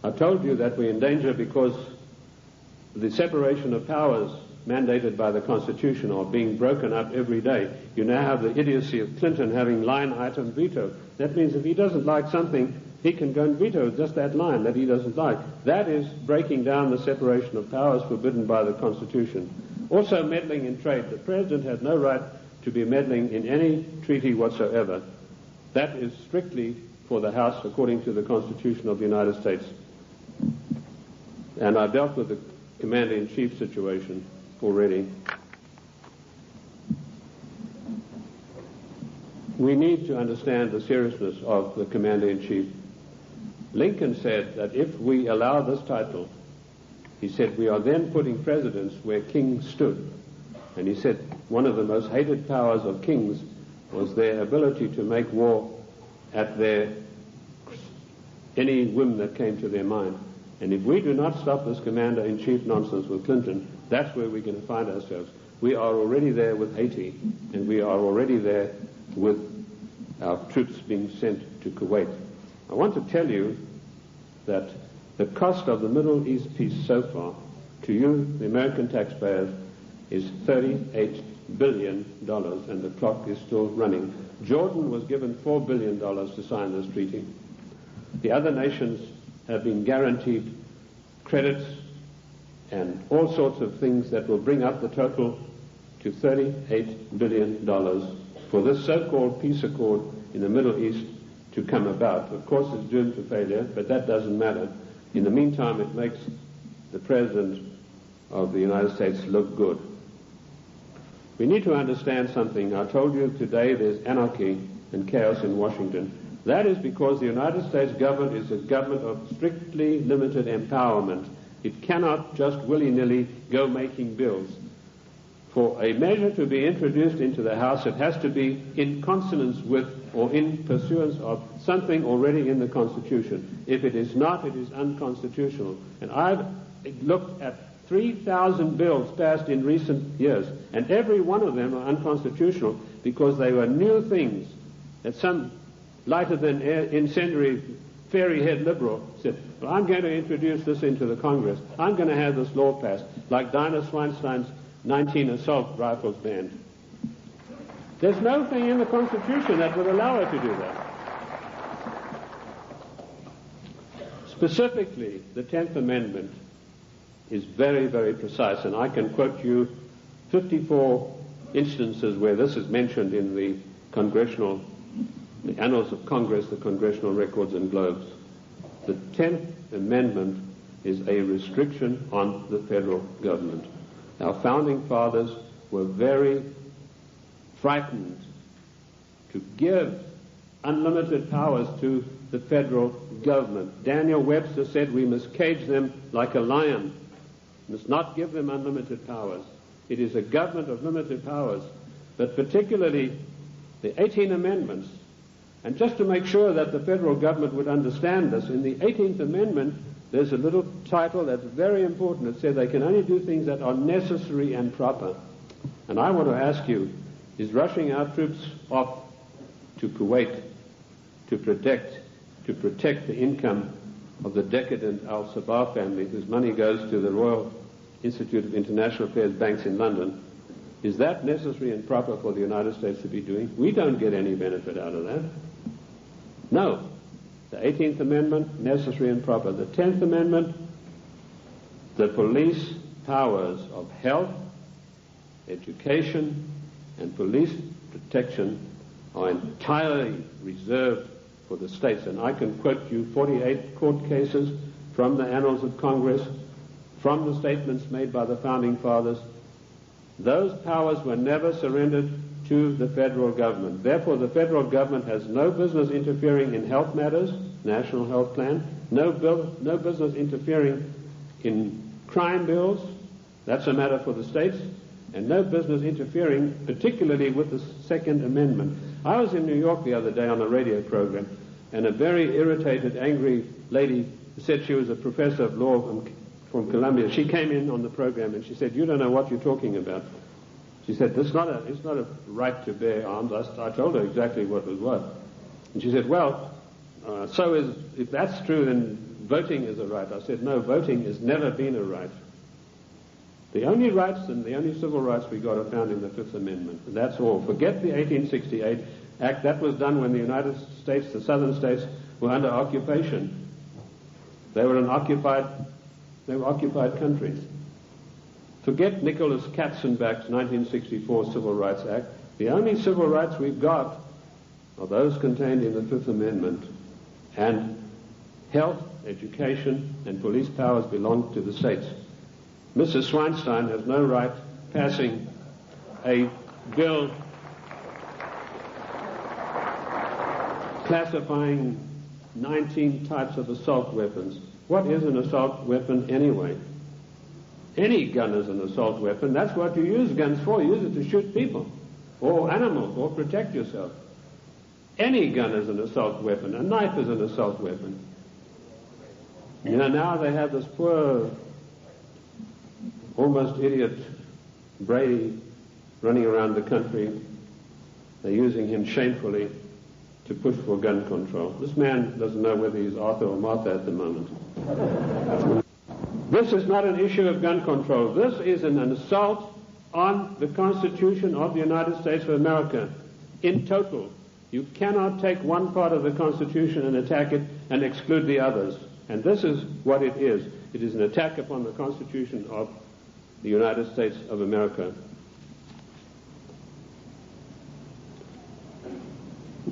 I told you that we're in danger because the separation of powers mandated by the Constitution are being broken up every day. You now have the idiocy of Clinton having line item veto. That means if he doesn't like something, he can go and veto just that line that he doesn't like. That is breaking down the separation of powers forbidden by the Constitution. Also meddling in trade. The President has no right to be meddling in any treaty whatsoever. That is strictly for the House according to the Constitution of the United States. And I dealt with the Commander-in-Chief situation already. We need to understand the seriousness of the Commander-in-Chief. Lincoln said that if we allow this title, he said, we are then putting presidents where kings stood. And he said one of the most hated powers of kings was their ability to make war at any whim that came to their mind. And if we do not stop this Commander-in-Chief nonsense with Clinton, that's where we're going to find ourselves. We are already there with Haiti, and we are already there with our troops being sent to Kuwait. I want to tell you that the cost of the Middle East peace so far, to you, the American taxpayers, is $38 billion, and the clock is still running. Jordan was given $4 billion to sign this treaty. The other nations have been guaranteed credits and all sorts of things that will bring up the total to $38 billion for this so-called peace accord in the Middle East to come about. Of course, it's doomed to failure, but that doesn't matter. In the meantime, it makes the President of the United States look good. We need to understand something. I told you today there's anarchy and chaos in Washington. That is because the United States government is a government of strictly limited empowerment. It cannot just willy-nilly go making bills. For a measure to be introduced into the House, it has to be in consonance with or in pursuance of something already in the Constitution. If it is not, it is unconstitutional. And I've looked at 3,000 bills passed in recent years, and every one of them are unconstitutional because they were new things that some lighter-than-air incendiary fairy-head liberal said, well, I'm going to introduce this into the Congress. I'm going to have this law passed, like Dinah Swinstein's 19 assault rifles banned. There's no thing in the Constitution that would allow her to do that. Specifically, the 10th Amendment is very, very precise, and I can quote you 54 instances where this is mentioned in the Annals of Congress, the Congressional Records and Globes. The 10th Amendment is a restriction on the federal government. Our founding fathers were very frightened to give unlimited powers to the federal government. Daniel Webster said we must cage them like a lion, must not give them unlimited powers. It is a government of limited powers, but particularly the 18 Amendments. And just to make sure that the federal government would understand this, in the 18th Amendment, there's a little title that's very important. It says they can only do things that are necessary and proper. And I want to ask you, is rushing our troops off to Kuwait to protect the income of the decadent Al-Sabah family, whose money goes to the Royal Institute of International Affairs banks in London, is that necessary and proper for the United States to be doing? We don't get any benefit out of that. No. The 18th Amendment, necessary and proper. The 10th Amendment, the police powers of health, education, and police protection are entirely reserved for the states. And I can quote you 48 court cases from the Annals of Congress, from the statements made by the Founding Fathers. Those powers were never surrendered to the federal government. Therefore, the federal government has no business interfering in health matters, national health plan, no business interfering in crime bills, that's a matter for the states, and no business interfering particularly with the Second Amendment. I was in New York the other day on a radio program, and a very irritated, angry lady said she was a professor of law from Columbia. She came in on the program and she said, "You don't know what you're talking about." She said, it's not a right to bear arms. I told her exactly what was what. And she said, well, if that's true, then voting is a right. I said, no, voting has never been a right. The only rights and the only civil rights we got are found in the Fifth Amendment. And that's all. Forget the 1868 Act. That was done when the United States, the southern states, were under occupation. They were occupied countries. Forget Nicholas Katzenbach's 1964 Civil Rights Act. The only civil rights we've got are those contained in the Fifth Amendment. And health, education, and police powers belong to the states. Mrs. Swinstein has no right passing a bill classifying 19 types of assault weapons. What is an assault weapon anyway? Any gun is an assault weapon. That's what you use guns for. You use it to shoot people or animals or protect yourself. Any gun is an assault weapon. A knife is an assault weapon. You know, now they have this poor, almost idiot Brady running around the country. They're using him shamefully to push for gun control. This man doesn't know whether he's Arthur or Martha at the moment. This is not an issue of gun control. This is an assault on the Constitution of the United States of America in total. You cannot take one part of the Constitution and attack it and exclude the others. And this is what it is. It is an attack upon the Constitution of the United States of America.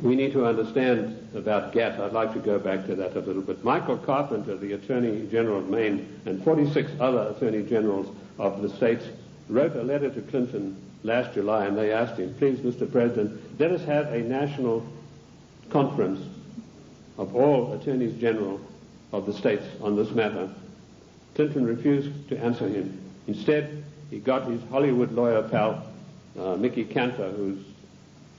We need to understand about GATT. I'd like to go back to that a little bit. Michael Carpenter, the Attorney General of Maine, and 46 other Attorney Generals of the states wrote a letter to Clinton last July, and they asked him, please, Mr. President, let us have a national conference of all Attorneys General of the states on this matter. Clinton refused to answer him. Instead, he got his Hollywood lawyer pal, Mickey Cantor, whose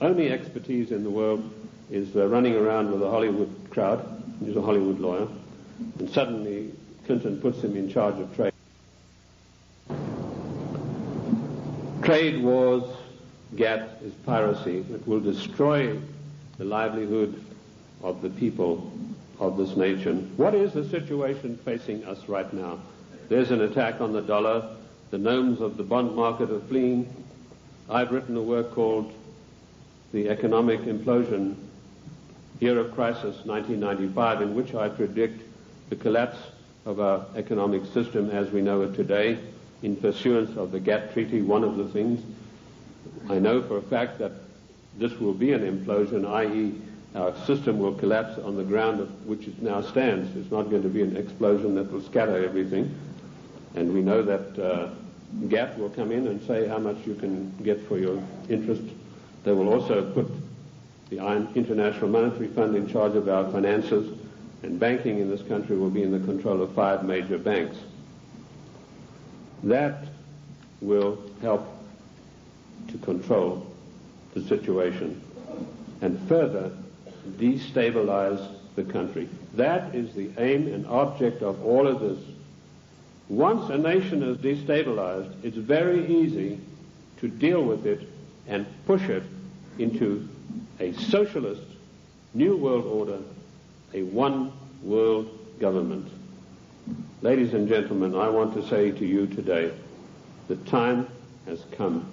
only expertise in the world is running around with a Hollywood crowd. He's a Hollywood lawyer. And suddenly, Clinton puts him in charge of trade. Trade wars, GATT, is piracy. It will destroy the livelihood of the people of this nation. What is the situation facing us right now? There's an attack on the dollar. The gnomes of the bond market are fleeing. I've written a work called The Economic Implosion, Year of Crisis, 1995, in which I predict the collapse of our economic system as we know it today in pursuance of the GATT Treaty. One of the things I know for a fact that this will be an implosion, i.e. our system will collapse on the ground of which it now stands. It's not going to be an explosion that will scatter everything. And we know that GATT will come in and say how much you can get for your interest. They will also put the International Monetary Fund in charge of our finances, and banking in this country will be in the control of 5 major banks. That will help to control the situation and further destabilize the country. That is the aim and object of all of this. Once a nation is destabilized, it's very easy to deal with it and push it into a socialist new world order, a one world government. Ladies and gentlemen, I want to say to you today, the time has come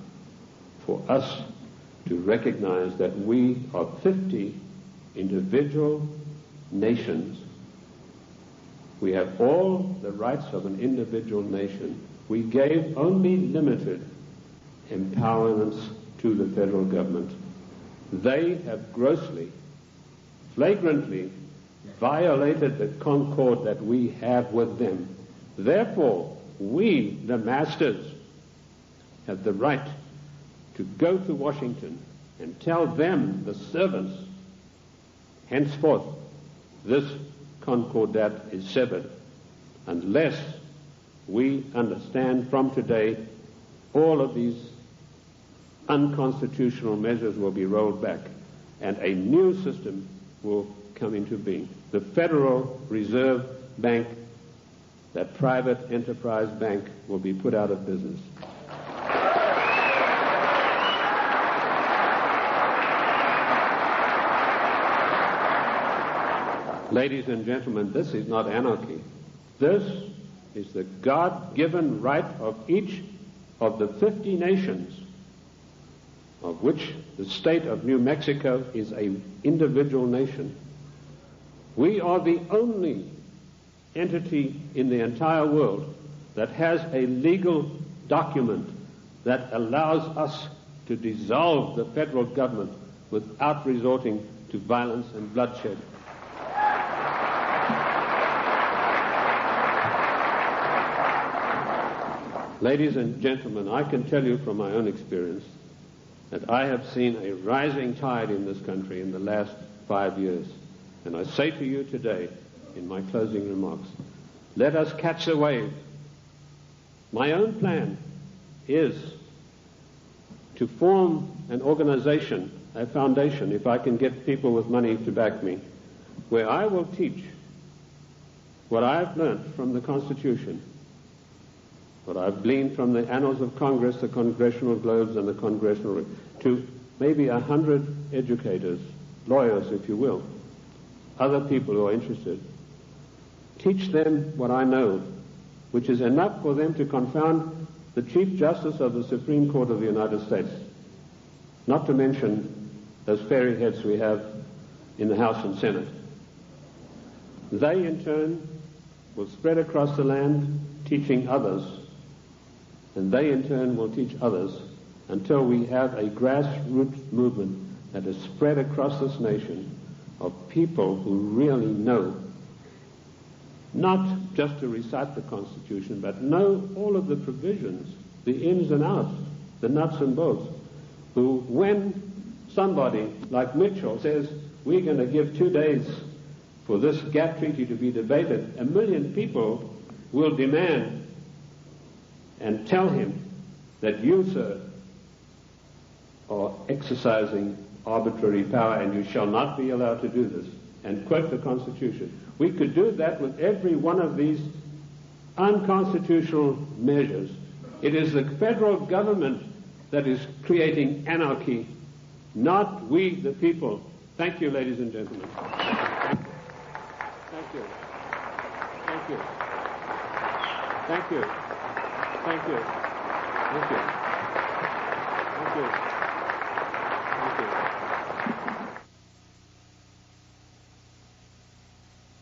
for us to recognize that we are 50 individual nations. We have all the rights of an individual nation. We gave only limited empowerments to the federal government. They have grossly, flagrantly violated the concord that we have with them. Therefore, we, the masters, have the right to go to Washington and tell them, the servants, henceforth this concordat is severed, unless we understand from today all of these unconstitutional measures will be rolled back and a new system will come into being. The Federal Reserve Bank, that private enterprise bank, will be put out of business. Ladies and gentlemen, this is not anarchy. This is the God-given right of each of the 50 nations, of which the state of New Mexico is an individual nation. We are the only entity in the entire world that has a legal document that allows us to dissolve the federal government without resorting to violence and bloodshed. Ladies and gentlemen, I can tell you from my own experience that I have seen a rising tide in this country in the last 5 years. And I say to you today, in my closing remarks, let us catch the wave. My own plan is to form an organization, a foundation, if I can get people with money to back me, where I will teach what I've learned from the Constitution, what I've gleaned from the annals of Congress, the Congressional Globes, and the Congressional, to maybe 100 educators, lawyers, if you will, other people who are interested. Teach them what I know, which is enough for them to confound the Chief Justice of the Supreme Court of the United States, not to mention those fairy heads we have in the House and Senate. They, in turn, will spread across the land, teaching others, and they in turn will teach others until we have a grassroots movement that is spread across this nation of people who really know, not just to recite the Constitution, but know all of the provisions, the ins and outs, the nuts and bolts, who, when somebody like Mitchell says, we're going to give 2 days for this GATT treaty to be debated, 1 million people will demand and tell him that you, sir, are exercising arbitrary power and you shall not be allowed to do this, and quote the Constitution. We could do that with every one of these unconstitutional measures. It is the federal government that is creating anarchy, not we, the people. Thank you, ladies and gentlemen. Thank you. Thank you. Thank you. Thank you. Thank you. Thank you.